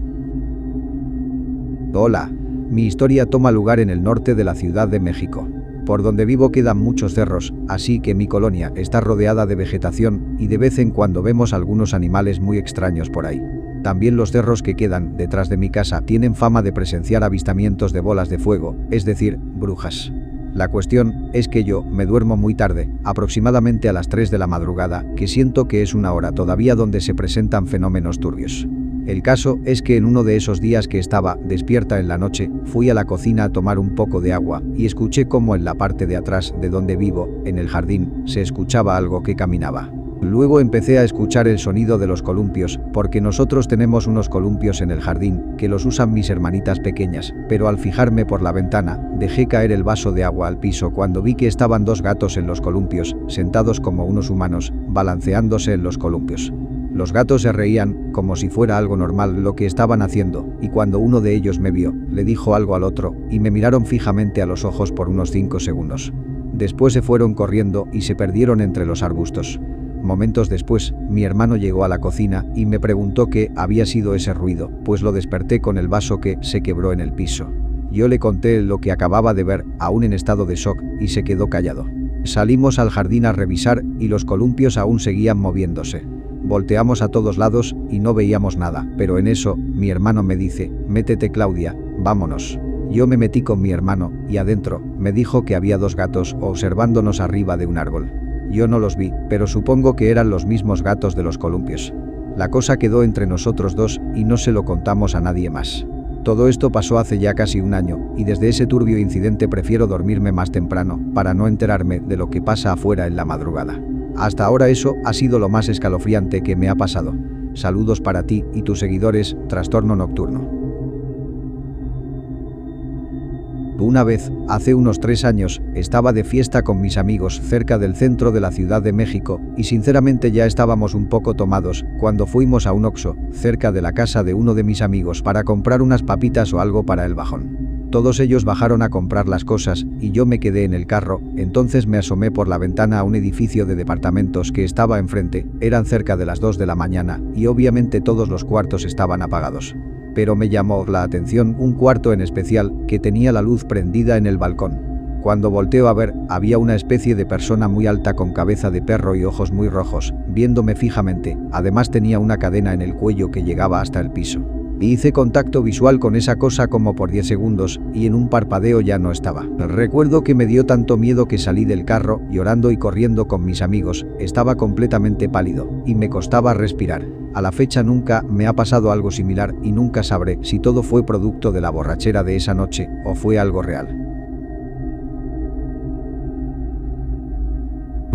Hola, mi historia toma lugar en el norte de la Ciudad de México. Por donde vivo quedan muchos cerros, así que mi colonia está rodeada de vegetación y de vez en cuando vemos algunos animales muy extraños por ahí. También los cerros que quedan detrás de mi casa tienen fama de presenciar avistamientos de bolas de fuego, es decir, brujas. La cuestión es que yo me duermo muy tarde, aproximadamente a las 3 de la madrugada, que siento que es una hora todavía donde se presentan fenómenos turbios. El caso es que en uno de esos días que estaba despierta en la noche, fui a la cocina a tomar un poco de agua y escuché cómo en la parte de atrás de donde vivo, en el jardín, se escuchaba algo que caminaba. Luego empecé a escuchar el sonido de los columpios, porque nosotros tenemos unos columpios en el jardín, que los usan mis hermanitas pequeñas, pero al fijarme por la ventana, dejé caer el vaso de agua al piso cuando vi que estaban 2 gatos en los columpios, sentados como unos humanos, balanceándose en los columpios. Los gatos se reían, como si fuera algo normal lo que estaban haciendo, y cuando uno de ellos me vio, le dijo algo al otro, y me miraron fijamente a los ojos por unos 5 segundos. Después se fueron corriendo y se perdieron entre los arbustos. Momentos después, mi hermano llegó a la cocina y me preguntó qué había sido ese ruido, pues lo desperté con el vaso que se quebró en el piso. Yo le conté lo que acababa de ver, aún en estado de shock, y se quedó callado. Salimos al jardín a revisar y los columpios aún seguían moviéndose. Volteamos a todos lados y no veíamos nada, pero en eso, mi hermano me dice, métete Claudia, vámonos. Yo me metí con mi hermano y adentro me dijo que había 2 gatos observándonos arriba de un árbol. Yo no los vi, pero supongo que eran los mismos gatos de los columpios. La cosa quedó entre nosotros 2 y no se lo contamos a nadie más. Todo esto pasó hace ya casi 1 año, y desde ese turbio incidente prefiero dormirme más temprano, para no enterarme de lo que pasa afuera en la madrugada. Hasta ahora eso ha sido lo más escalofriante que me ha pasado. Saludos para ti y tus seguidores, Trastorno Nocturno. Una vez, hace unos 3 años, estaba de fiesta con mis amigos cerca del centro de la Ciudad de México y sinceramente ya estábamos un poco tomados cuando fuimos a un Oxxo, cerca de la casa de uno de mis amigos para comprar unas papitas o algo para el bajón. Todos ellos bajaron a comprar las cosas y yo me quedé en el carro, entonces me asomé por la ventana a un edificio de departamentos que estaba enfrente, eran cerca de las 2 de la mañana y obviamente todos los cuartos estaban apagados. Pero me llamó la atención un cuarto en especial que tenía la luz prendida en el balcón. Cuando volteo a ver, había una especie de persona muy alta con cabeza de perro y ojos muy rojos, viéndome fijamente, además tenía una cadena en el cuello que llegaba hasta el piso. Hice contacto visual con esa cosa como por 10 segundos y en un parpadeo ya no estaba. Recuerdo que me dio tanto miedo que salí del carro, llorando y corriendo con mis amigos, estaba completamente pálido y me costaba respirar. A la fecha nunca me ha pasado algo similar y nunca sabré si todo fue producto de la borrachera de esa noche o fue algo real.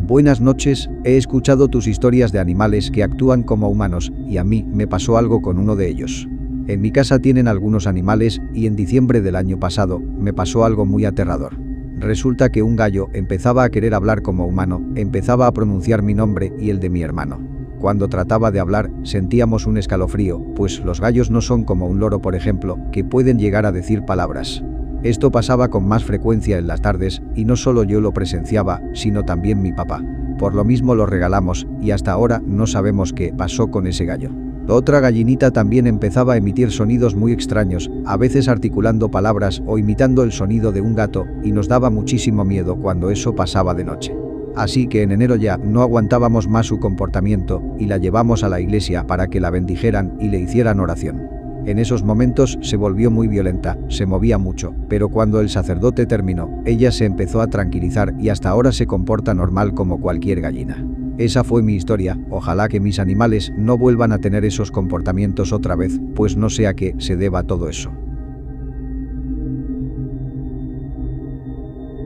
Buenas noches, he escuchado tus historias de animales que actúan como humanos y a mí me pasó algo con uno de ellos. En mi casa tienen algunos animales y en diciembre del año pasado me pasó algo muy aterrador. Resulta que un gallo empezaba a querer hablar como humano, empezaba a pronunciar mi nombre y el de mi hermano. Cuando trataba de hablar, sentíamos un escalofrío, pues los gallos no son como un loro, por ejemplo, que pueden llegar a decir palabras. Esto pasaba con más frecuencia en las tardes y no solo yo lo presenciaba, sino también mi papá. Por lo mismo lo regalamos y hasta ahora no sabemos qué pasó con ese gallo. Otra gallinita también empezaba a emitir sonidos muy extraños, a veces articulando palabras o imitando el sonido de un gato, y nos daba muchísimo miedo cuando eso pasaba de noche. Así que en enero ya no aguantábamos más su comportamiento y la llevamos a la iglesia para que la bendijeran y le hicieran oración. En esos momentos se volvió muy violenta, se movía mucho, pero cuando el sacerdote terminó, ella se empezó a tranquilizar y hasta ahora se comporta normal como cualquier gallina. Esa fue mi historia, ojalá que mis animales no vuelvan a tener esos comportamientos otra vez, pues no sé a qué se deba todo eso.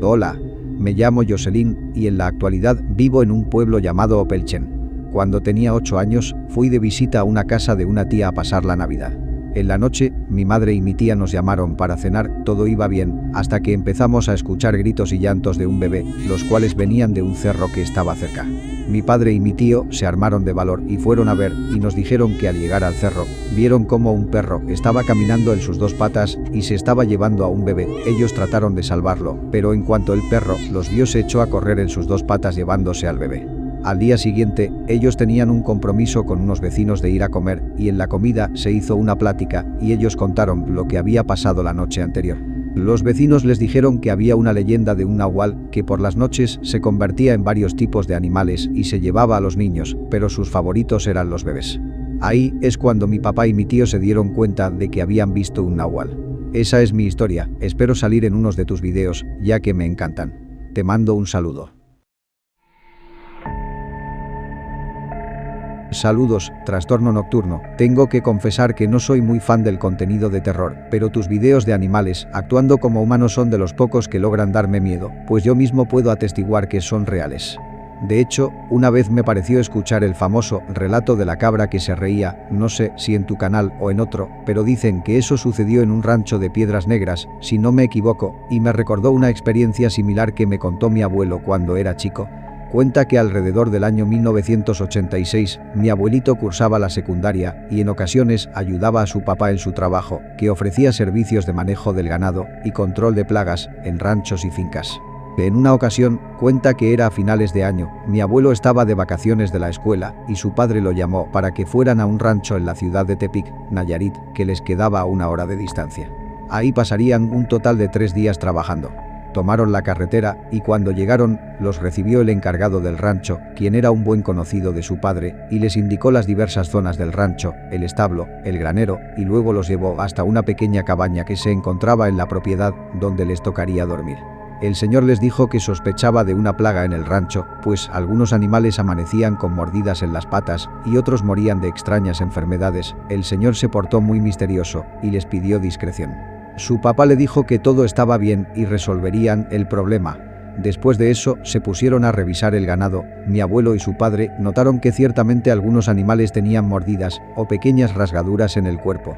Hola, me llamo Jocelyn y en la actualidad vivo en un pueblo llamado Opelchen. Cuando tenía 8 años, fui de visita a una casa de una tía a pasar la Navidad. En la noche, mi madre y mi tía nos llamaron para cenar, todo iba bien, hasta que empezamos a escuchar gritos y llantos de un bebé, los cuales venían de un cerro que estaba cerca. Mi padre y mi tío se armaron de valor y fueron a ver, y nos dijeron que al llegar al cerro, vieron cómo un perro estaba caminando en sus 2 patas y se estaba llevando a un bebé. Ellos trataron de salvarlo, pero en cuanto el perro los vio se echó a correr en sus 2 patas llevándose al bebé. Al día siguiente, ellos tenían un compromiso con unos vecinos de ir a comer y en la comida se hizo una plática y ellos contaron lo que había pasado la noche anterior. Los vecinos les dijeron que había una leyenda de un nahual que por las noches se convertía en varios tipos de animales y se llevaba a los niños, pero sus favoritos eran los bebés. Ahí es cuando mi papá y mi tío se dieron cuenta de que habían visto un nahual. Esa es mi historia, espero salir en unos de tus videos, ya que me encantan. Te mando un saludo. Saludos, Trastorno Nocturno. Tengo que confesar que no soy muy fan del contenido de terror, pero tus videos de animales actuando como humanos son de los pocos que logran darme miedo, pues yo mismo puedo atestiguar que son reales. De hecho, una vez me pareció escuchar el famoso relato de la cabra que se reía, no sé si en tu canal o en otro, pero dicen que eso sucedió en un rancho de Piedras Negras, si no me equivoco, y me recordó una experiencia similar que me contó mi abuelo cuando era chico. Cuenta que alrededor del año 1986, mi abuelito cursaba la secundaria y en ocasiones ayudaba a su papá en su trabajo, que ofrecía servicios de manejo del ganado y control de plagas en ranchos y fincas. En una ocasión, cuenta que era a finales de año, mi abuelo estaba de vacaciones de la escuela y su padre lo llamó para que fueran a un rancho en la ciudad de Tepic, Nayarit, que les quedaba a 1 hora de distancia. Ahí pasarían un total de 3 días trabajando. Tomaron la carretera y cuando llegaron, los recibió el encargado del rancho, quien era un buen conocido de su padre, y les indicó las diversas zonas del rancho, el establo, el granero, y luego los llevó hasta una pequeña cabaña que se encontraba en la propiedad, donde les tocaría dormir. El señor les dijo que sospechaba de una plaga en el rancho, pues algunos animales amanecían con mordidas en las patas y otros morían de extrañas enfermedades. El señor se portó muy misterioso y les pidió discreción. Su papá le dijo que todo estaba bien y resolverían el problema. Después de eso, se pusieron a revisar el ganado. Mi abuelo y su padre notaron que ciertamente algunos animales tenían mordidas o pequeñas rasgaduras en el cuerpo.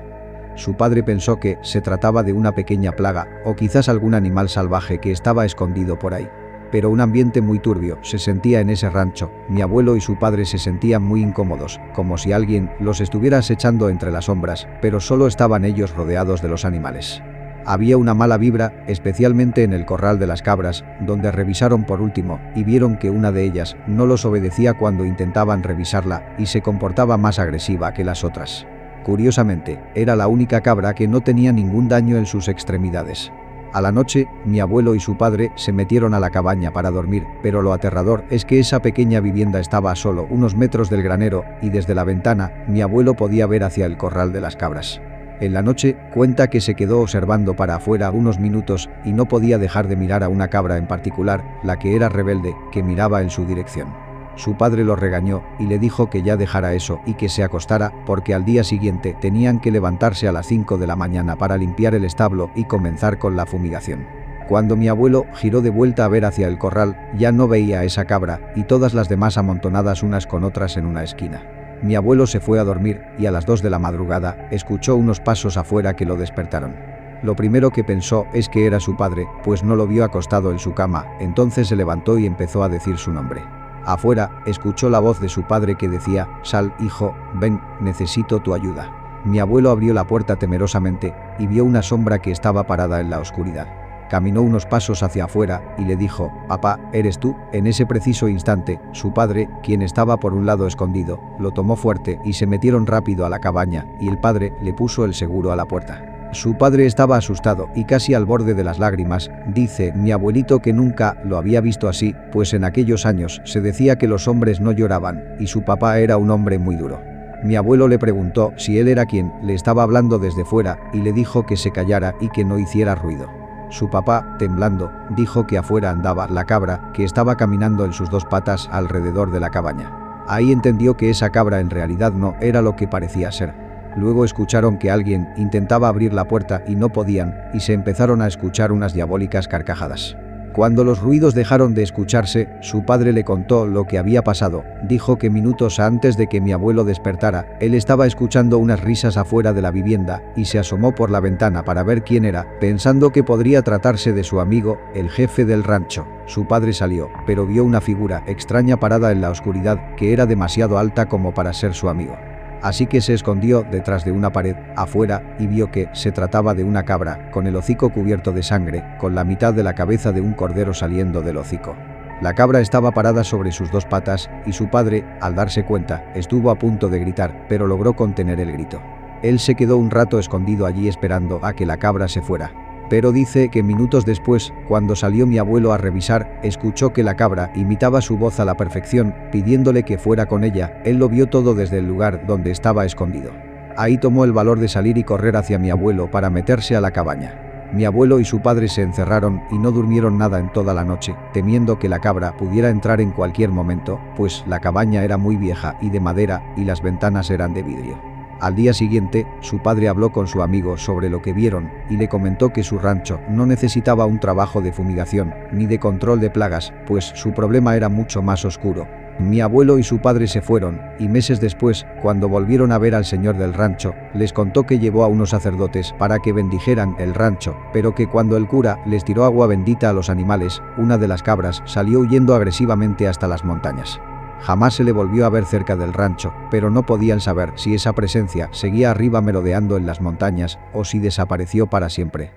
Su padre pensó que se trataba de una pequeña plaga o quizás algún animal salvaje que estaba escondido por ahí. Pero un ambiente muy turbio se sentía en ese rancho. Mi abuelo y su padre se sentían muy incómodos, como si alguien los estuviera acechando entre las sombras, pero solo estaban ellos rodeados de los animales. Había una mala vibra, especialmente en el corral de las cabras, donde revisaron por último y vieron que una de ellas no los obedecía cuando intentaban revisarla y se comportaba más agresiva que las otras. Curiosamente, era la única cabra que no tenía ningún daño en sus extremidades. A la noche, mi abuelo y su padre se metieron a la cabaña para dormir, pero lo aterrador es que esa pequeña vivienda estaba a solo unos metros del granero y desde la ventana, mi abuelo podía ver hacia el corral de las cabras. En la noche, cuenta que se quedó observando para afuera unos minutos y no podía dejar de mirar a una cabra en particular, la que era rebelde, que miraba en su dirección. Su padre lo regañó y le dijo que ya dejara eso y que se acostara porque al día siguiente tenían que levantarse a las 5 de la mañana para limpiar el establo y comenzar con la fumigación. Cuando mi abuelo giró de vuelta a ver hacia el corral, ya no veía a esa cabra y todas las demás amontonadas unas con otras en una esquina. Mi abuelo se fue a dormir y a las 2 de la madrugada escuchó unos pasos afuera que lo despertaron. Lo primero que pensó es que era su padre, pues no lo vio acostado en su cama, entonces se levantó y empezó a decir su nombre. Afuera, escuchó la voz de su padre que decía: «Sal, hijo, ven, necesito tu ayuda». Mi abuelo abrió la puerta temerosamente y vio una sombra que estaba parada en la oscuridad. Caminó unos pasos hacia afuera y le dijo: «Papá, ¿eres tú?». En ese preciso instante, su padre, quien estaba por un lado escondido, lo tomó fuerte y se metieron rápido a la cabaña y el padre le puso el seguro a la puerta. Su padre estaba asustado y casi al borde de las lágrimas. Dice mi abuelito que nunca lo había visto así, pues en aquellos años se decía que los hombres no lloraban y su papá era un hombre muy duro. Mi abuelo le preguntó si él era quien le estaba hablando desde fuera y le dijo que se callara y que no hiciera ruido. Su papá, temblando, dijo que afuera andaba la cabra, que estaba caminando en sus 2 patas alrededor de la cabaña. Ahí entendió que esa cabra en realidad no era lo que parecía ser. Luego escucharon que alguien intentaba abrir la puerta y no podían, y se empezaron a escuchar unas diabólicas carcajadas. Cuando los ruidos dejaron de escucharse, su padre le contó lo que había pasado. Dijo que minutos antes de que mi abuelo despertara, él estaba escuchando unas risas afuera de la vivienda y se asomó por la ventana para ver quién era, pensando que podría tratarse de su amigo, el jefe del rancho. Su padre salió, pero vio una figura extraña parada en la oscuridad que era demasiado alta como para ser su amigo. Así que se escondió detrás de una pared, afuera, y vio que se trataba de una cabra, con el hocico cubierto de sangre, con la mitad de la cabeza de un cordero saliendo del hocico. La cabra estaba parada sobre sus 2 patas, y su padre, al darse cuenta, estuvo a punto de gritar, pero logró contener el grito. Él se quedó un rato escondido allí esperando a que la cabra se fuera. Pero dice que minutos después, cuando salió mi abuelo a revisar, escuchó que la cabra imitaba su voz a la perfección, pidiéndole que fuera con ella. Él lo vio todo desde el lugar donde estaba escondido. Ahí tomó el valor de salir y correr hacia mi abuelo para meterse a la cabaña. Mi abuelo y su padre se encerraron y no durmieron nada en toda la noche, temiendo que la cabra pudiera entrar en cualquier momento, pues la cabaña era muy vieja y de madera y las ventanas eran de vidrio. Al día siguiente, su padre habló con su amigo sobre lo que vieron y le comentó que su rancho no necesitaba un trabajo de fumigación ni de control de plagas, pues su problema era mucho más oscuro. Mi abuelo y su padre se fueron, y meses después, cuando volvieron a ver al señor del rancho, les contó que llevó a unos sacerdotes para que bendijeran el rancho, pero que cuando el cura les tiró agua bendita a los animales, una de las cabras salió huyendo agresivamente hasta las montañas. Jamás se le volvió a ver cerca del rancho, pero no podían saber si esa presencia seguía arriba merodeando en las montañas o si desapareció para siempre.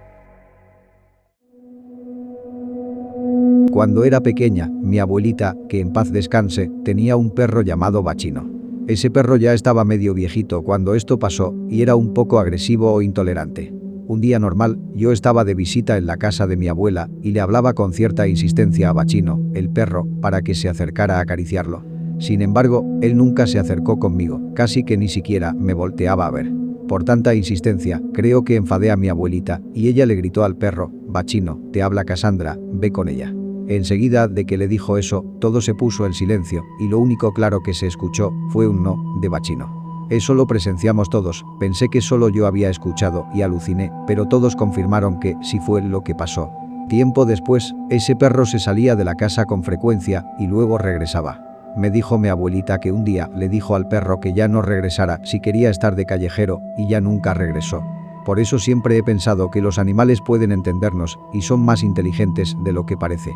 Cuando era pequeña, mi abuelita, que en paz descanse, tenía un perro llamado Bachino. Ese perro ya estaba medio viejito cuando esto pasó y era un poco agresivo o intolerante. Un día normal, yo estaba de visita en la casa de mi abuela y le hablaba con cierta insistencia a Bachino, el perro, para que se acercara a acariciarlo. Sin embargo, él nunca se acercó conmigo, casi que ni siquiera me volteaba a ver. Por tanta insistencia, creo que enfadé a mi abuelita y ella le gritó al perro: «Bachino, te habla Cassandra, ve con ella». Enseguida de que le dijo eso, todo se puso en silencio y lo único claro que se escuchó fue un no de Bachino. Eso lo presenciamos todos, pensé que solo yo había escuchado y aluciné, pero todos confirmaron que sí fue lo que pasó. Tiempo después, ese perro se salía de la casa con frecuencia y luego regresaba. Me dijo mi abuelita que un día le dijo al perro que ya no regresara si quería estar de callejero y ya nunca regresó. Por eso siempre he pensado que los animales pueden entendernos y son más inteligentes de lo que parece.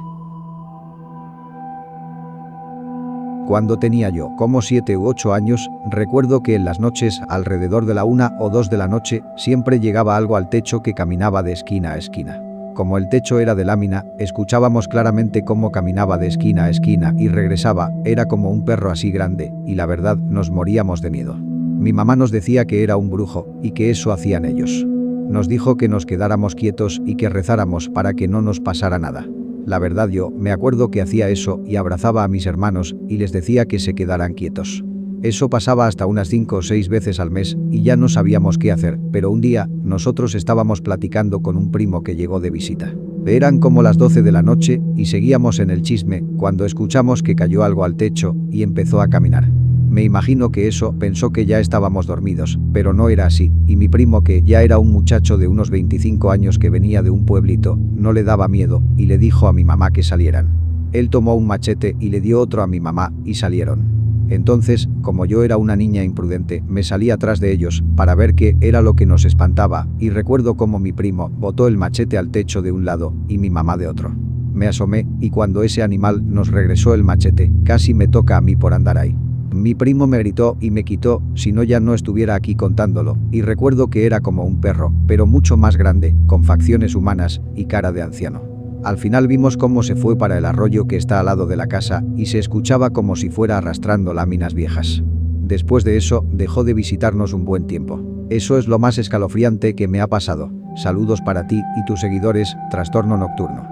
Cuando tenía yo como 7 u 8 años, recuerdo que en las noches, alrededor de la 1 o 2 de la noche, siempre llegaba algo al techo que caminaba de esquina a esquina. Como el techo era de lámina, escuchábamos claramente cómo caminaba de esquina a esquina y regresaba, era como un perro así grande, y la verdad, nos moríamos de miedo. Mi mamá nos decía que era un brujo, y que eso hacían ellos. Nos dijo que nos quedáramos quietos y que rezáramos para que no nos pasara nada. La verdad yo me acuerdo que hacía eso y abrazaba a mis hermanos y les decía que se quedaran quietos. Eso pasaba hasta unas 5 o 6 veces al mes y ya no sabíamos qué hacer, pero un día nosotros estábamos platicando con un primo que llegó de visita. Eran como las 12 de la noche y seguíamos en el chisme cuando escuchamos que cayó algo al techo y empezó a caminar. Me imagino que eso pensó que ya estábamos dormidos, pero no era así, y mi primo, que ya era un muchacho de unos 25 años que venía de un pueblito, no le daba miedo, y le dijo a mi mamá que salieran. Él tomó un machete y le dio otro a mi mamá, y salieron. Entonces, como yo era una niña imprudente, me salí atrás de ellos, para ver qué era lo que nos espantaba, y recuerdo cómo mi primo botó el machete al techo de un lado, y mi mamá de otro. Me asomé, y cuando ese animal nos regresó el machete, casi me toca a mí por andar ahí. Mi primo me gritó y me quitó, si no ya no estuviera aquí contándolo, y recuerdo que era como un perro, pero mucho más grande, con facciones humanas y cara de anciano. Al final vimos cómo se fue para el arroyo que está al lado de la casa y se escuchaba como si fuera arrastrando láminas viejas. Después de eso, dejó de visitarnos un buen tiempo. Eso es lo más escalofriante que me ha pasado. Saludos para ti y tus seguidores, Trastorno Nocturno.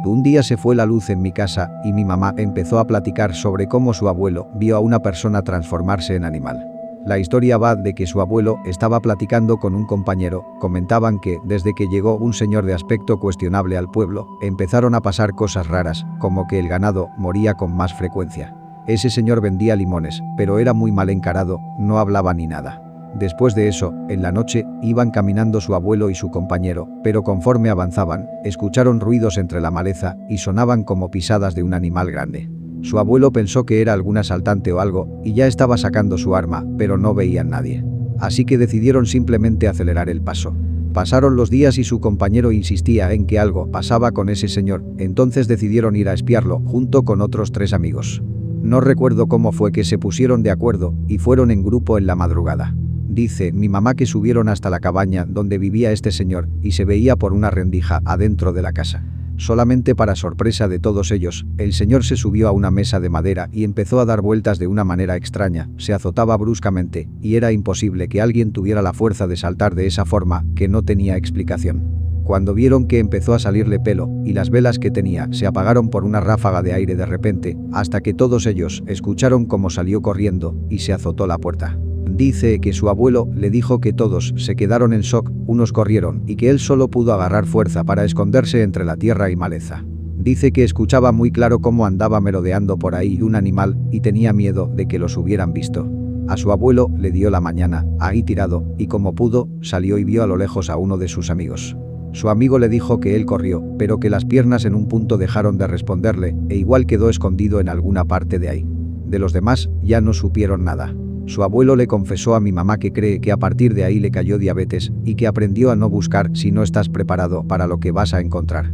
Un día se fue la luz en mi casa y mi mamá empezó a platicar sobre cómo su abuelo vio a una persona transformarse en animal. La historia va de que su abuelo estaba platicando con un compañero, comentaban que desde que llegó un señor de aspecto cuestionable al pueblo, empezaron a pasar cosas raras, como que el ganado moría con más frecuencia. Ese señor vendía limones, pero era muy mal encarado, no hablaba ni nada. Después de eso, en la noche, iban caminando su abuelo y su compañero, pero conforme avanzaban, escucharon ruidos entre la maleza y sonaban como pisadas de un animal grande. Su abuelo pensó que era algún asaltante o algo, y ya estaba sacando su arma, pero no veían nadie. Así que decidieron simplemente acelerar el paso. Pasaron los días y su compañero insistía en que algo pasaba con ese señor, entonces decidieron ir a espiarlo junto con otros 3 amigos. No recuerdo cómo fue que se pusieron de acuerdo y fueron en grupo en la madrugada. Dice mi mamá que subieron hasta la cabaña donde vivía este señor y se veía por una rendija adentro de la casa. Solamente para sorpresa de todos ellos, el señor se subió a una mesa de madera y empezó a dar vueltas de una manera extraña, se azotaba bruscamente, y era imposible que alguien tuviera la fuerza de saltar de esa forma, que no tenía explicación. Cuando vieron que empezó a salirle pelo, y las velas que tenía se apagaron por una ráfaga de aire de repente, hasta que todos ellos escucharon cómo salió corriendo y se azotó la puerta. Dice que su abuelo le dijo que todos se quedaron en shock, unos corrieron y que él solo pudo agarrar fuerza para esconderse entre la tierra y maleza. Dice que escuchaba muy claro cómo andaba merodeando por ahí un animal y tenía miedo de que los hubieran visto. A su abuelo le dio la mañana, ahí tirado, y como pudo, salió y vio a lo lejos a uno de sus amigos. Su amigo le dijo que él corrió, pero que las piernas en un punto dejaron de responderle, e igual quedó escondido en alguna parte de ahí. De los demás, ya no supieron nada. Su abuelo le confesó a mi mamá que cree que a partir de ahí le cayó diabetes y que aprendió a no buscar si no estás preparado para lo que vas a encontrar.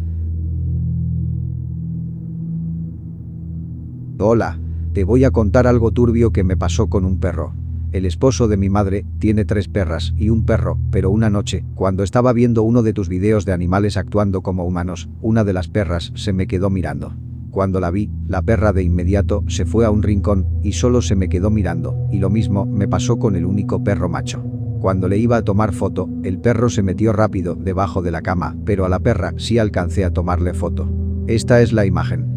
Hola, te voy a contar algo turbio que me pasó con un perro. El esposo de mi madre tiene 3 perras y un perro, pero una noche, cuando estaba viendo uno de tus videos de animales actuando como humanos, una de las perras se me quedó mirando. Cuando la vi, la perra de inmediato se fue a un rincón y solo se me quedó mirando, y lo mismo me pasó con el único perro macho. Cuando le iba a tomar foto, el perro se metió rápido debajo de la cama, pero a la perra sí alcancé a tomarle foto. Esta es la imagen.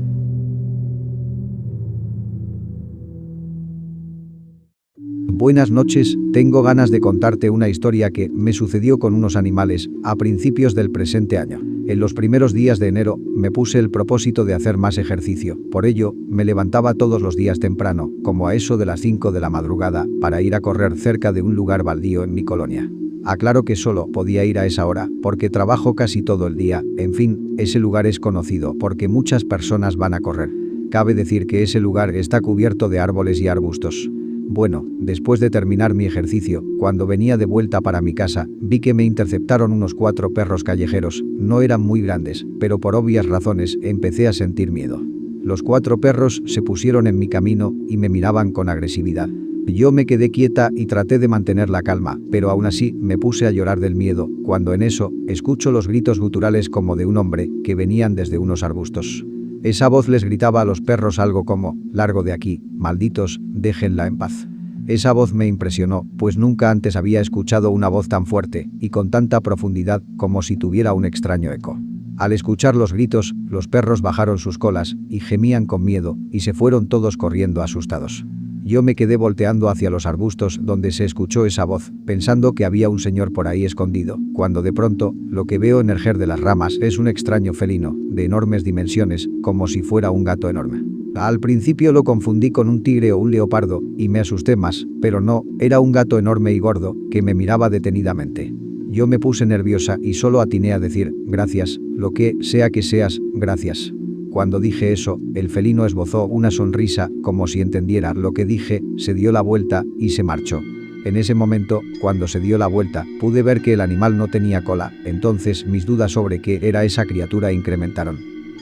Buenas noches, tengo ganas de contarte una historia que me sucedió con unos animales a principios del presente año. En los primeros días de enero me puse el propósito de hacer más ejercicio, por ello me levantaba todos los días temprano, como a eso de las 5 de la madrugada, para ir a correr cerca de un lugar baldío en mi colonia. Aclaro que solo podía ir a esa hora, porque trabajo casi todo el día, en fin, ese lugar es conocido porque muchas personas van a correr. Cabe decir que ese lugar está cubierto de árboles y arbustos. Bueno, después de terminar mi ejercicio, cuando venía de vuelta para mi casa, vi que me interceptaron unos 4 perros callejeros, no eran muy grandes, pero por obvias razones empecé a sentir miedo. Los 4 perros se pusieron en mi camino y me miraban con agresividad. Yo me quedé quieta y traté de mantener la calma, pero aún así me puse a llorar del miedo, cuando en eso, escucho los gritos guturales como de un hombre, que venían desde unos arbustos. Esa voz les gritaba a los perros algo como, «Largo de aquí, malditos, déjenla en paz». Esa voz me impresionó, pues nunca antes había escuchado una voz tan fuerte y con tanta profundidad como si tuviera un extraño eco. Al escuchar los gritos, los perros bajaron sus colas y gemían con miedo y se fueron todos corriendo asustados. Yo me quedé volteando hacia los arbustos donde se escuchó esa voz, pensando que había un señor por ahí escondido, cuando de pronto, lo que veo emerger de las ramas es un extraño felino, de enormes dimensiones, como si fuera un gato enorme. Al principio lo confundí con un tigre o un leopardo, y me asusté más, pero no, era un gato enorme y gordo, que me miraba detenidamente. Yo me puse nerviosa y solo atiné a decir, gracias, lo que sea que seas, gracias. Cuando dije eso, el felino esbozó una sonrisa, como si entendiera lo que dije, se dio la vuelta y se marchó. En ese momento, cuando se dio la vuelta, pude ver que el animal no tenía cola, entonces mis dudas sobre qué era esa criatura incrementaron.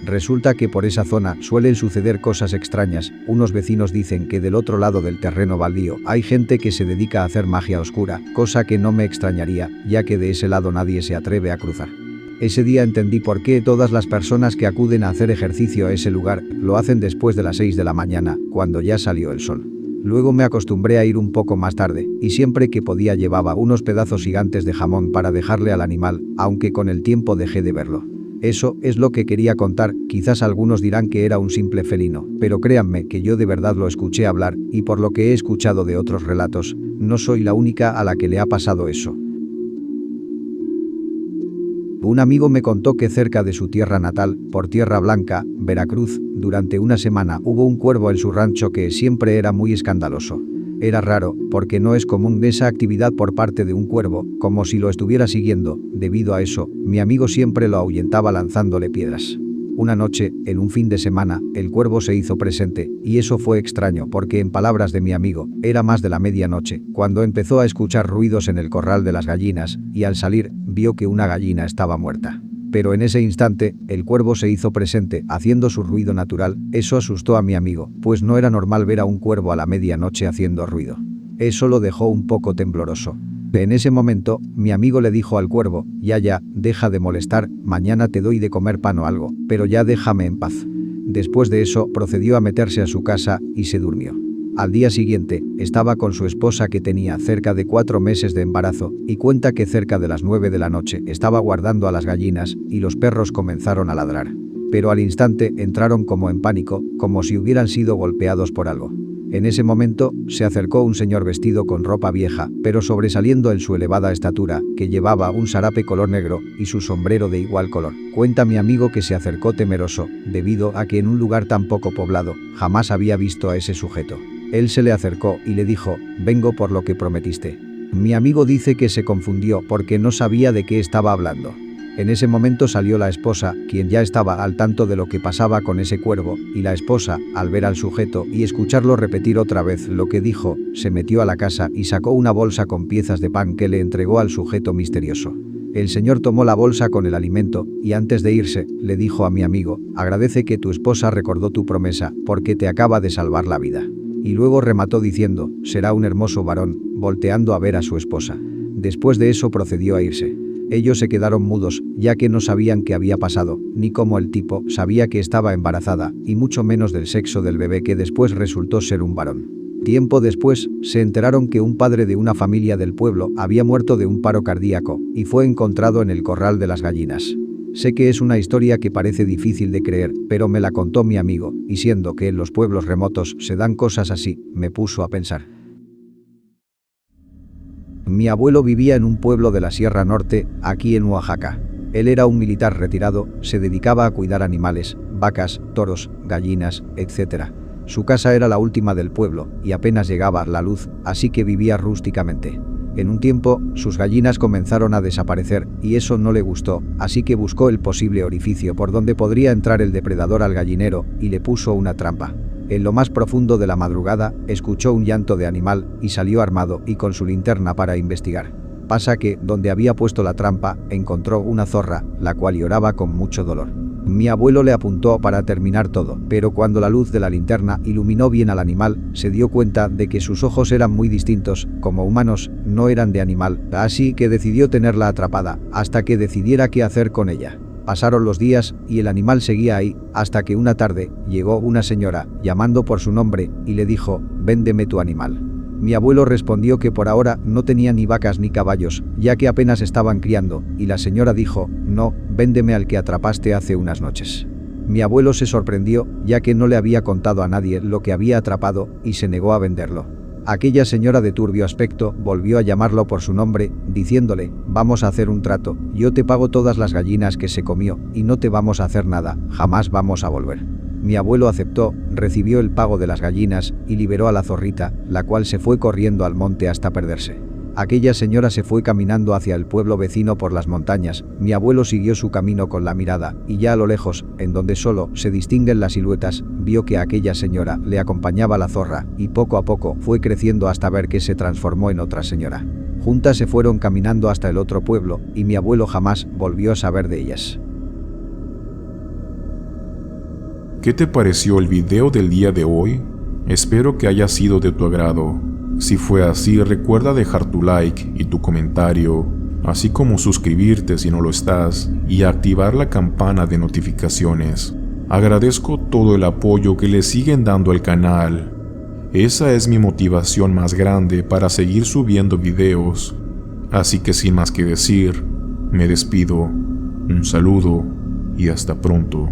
Resulta que por esa zona suelen suceder cosas extrañas. Unos vecinos dicen que del otro lado del terreno baldío hay gente que se dedica a hacer magia oscura, cosa que no me extrañaría, ya que de ese lado nadie se atreve a cruzar. Ese día entendí por qué todas las personas que acuden a hacer ejercicio a ese lugar lo hacen después de las 6 de la mañana, cuando ya salió el sol. Luego me acostumbré a ir un poco más tarde, y siempre que podía llevaba unos pedazos gigantes de jamón para dejarle al animal, aunque con el tiempo dejé de verlo. Eso es lo que quería contar. Quizás algunos dirán que era un simple felino, pero créanme que yo de verdad lo escuché hablar, y por lo que he escuchado de otros relatos, no soy la única a la que le ha pasado eso. Un amigo me contó que cerca de su tierra natal, por Tierra Blanca, Veracruz, durante una semana hubo un cuervo en su rancho que siempre era muy escandaloso. Era raro, porque no es común esa actividad por parte de un cuervo, como si lo estuviera siguiendo. Debido a eso, mi amigo siempre lo ahuyentaba lanzándole piedras. Una noche, en un fin de semana, el cuervo se hizo presente, y eso fue extraño porque, en palabras de mi amigo, era más de la medianoche, cuando empezó a escuchar ruidos en el corral de las gallinas, y al salir, vio que una gallina estaba muerta. Pero en ese instante, el cuervo se hizo presente, haciendo su ruido natural. Eso asustó a mi amigo, pues no era normal ver a un cuervo a la medianoche haciendo ruido. Eso lo dejó un poco tembloroso. En ese momento, mi amigo le dijo al cuervo, ya, deja de molestar, mañana te doy de comer pan o algo, pero ya déjame en paz. Después de eso, procedió a meterse a su casa y se durmió. Al día siguiente, estaba con su esposa que tenía cerca de 4 meses de embarazo, y cuenta que cerca de las 9 de la noche estaba guardando a las gallinas y los perros comenzaron a ladrar. Pero al instante entraron como en pánico, como si hubieran sido golpeados por algo. En ese momento, se acercó un señor vestido con ropa vieja, pero sobresaliendo en su elevada estatura, que llevaba un sarape color negro y su sombrero de igual color. Cuenta mi amigo que se acercó temeroso, debido a que en un lugar tan poco poblado, jamás había visto a ese sujeto. Él se le acercó y le dijo, vengo por lo que prometiste. Mi amigo dice que se confundió porque no sabía de qué estaba hablando. En ese momento salió la esposa, quien ya estaba al tanto de lo que pasaba con ese cuervo, y la esposa, al ver al sujeto y escucharlo repetir otra vez lo que dijo, se metió a la casa y sacó una bolsa con piezas de pan que le entregó al sujeto misterioso. El señor tomó la bolsa con el alimento, y antes de irse, le dijo a mi amigo, agradece que tu esposa recordó tu promesa, porque te acaba de salvar la vida. Y luego remató diciendo, será un hermoso varón, volteando a ver a su esposa. Después de eso procedió a irse. Ellos se quedaron mudos, ya que no sabían qué había pasado, ni cómo el tipo sabía que estaba embarazada, y mucho menos del sexo del bebé que después resultó ser un varón. Tiempo después, se enteraron que un padre de una familia del pueblo había muerto de un paro cardíaco, y fue encontrado en el corral de las gallinas. Sé que es una historia que parece difícil de creer, pero me la contó mi amigo, y siendo que en los pueblos remotos se dan cosas así, me puso a pensar. Mi abuelo vivía en un pueblo de la Sierra Norte, aquí en Oaxaca. Él era un militar retirado, se dedicaba a cuidar animales, vacas, toros, gallinas, etc. Su casa era la última del pueblo, y apenas llegaba la luz, así que vivía rústicamente. En un tiempo, sus gallinas comenzaron a desaparecer, y eso no le gustó, así que buscó el posible orificio por donde podría entrar el depredador al gallinero, y le puso una trampa. En lo más profundo de la madrugada, escuchó un llanto de animal, y salió armado y con su linterna para investigar. Pasa que, donde había puesto la trampa, encontró una zorra, la cual lloraba con mucho dolor. Mi abuelo le apuntó para terminar todo, pero cuando la luz de la linterna iluminó bien al animal, se dio cuenta de que sus ojos eran muy distintos, como humanos, no eran de animal, así que decidió tenerla atrapada, hasta que decidiera qué hacer con ella. Pasaron los días, y el animal seguía ahí, hasta que una tarde, llegó una señora, llamando por su nombre, y le dijo, véndeme tu animal. Mi abuelo respondió que por ahora no tenía ni vacas ni caballos, ya que apenas estaban criando, y la señora dijo, no, véndeme al que atrapaste hace unas noches. Mi abuelo se sorprendió, ya que no le había contado a nadie lo que había atrapado, y se negó a venderlo. Aquella señora de turbio aspecto volvió a llamarlo por su nombre, diciéndole, vamos a hacer un trato, yo te pago todas las gallinas que se comió, y no te vamos a hacer nada, jamás vamos a volver. Mi abuelo aceptó, recibió el pago de las gallinas y liberó a la zorrita, la cual se fue corriendo al monte hasta perderse. Aquella señora se fue caminando hacia el pueblo vecino por las montañas. Mi abuelo siguió su camino con la mirada, y ya a lo lejos, en donde solo se distinguen las siluetas, vio que a aquella señora le acompañaba la zorra, y poco a poco fue creciendo hasta ver que se transformó en otra señora. Juntas se fueron caminando hasta el otro pueblo, y mi abuelo jamás volvió a saber de ellas. ¿Qué te pareció el video del día de hoy? Espero que haya sido de tu agrado. Si fue así, recuerda dejar tu like y tu comentario, así como suscribirte si no lo estás y activar la campana de notificaciones. Agradezco todo el apoyo que le siguen dando al canal. Esa es mi motivación más grande para seguir subiendo videos. Así que sin más que decir, me despido. Un saludo y hasta pronto.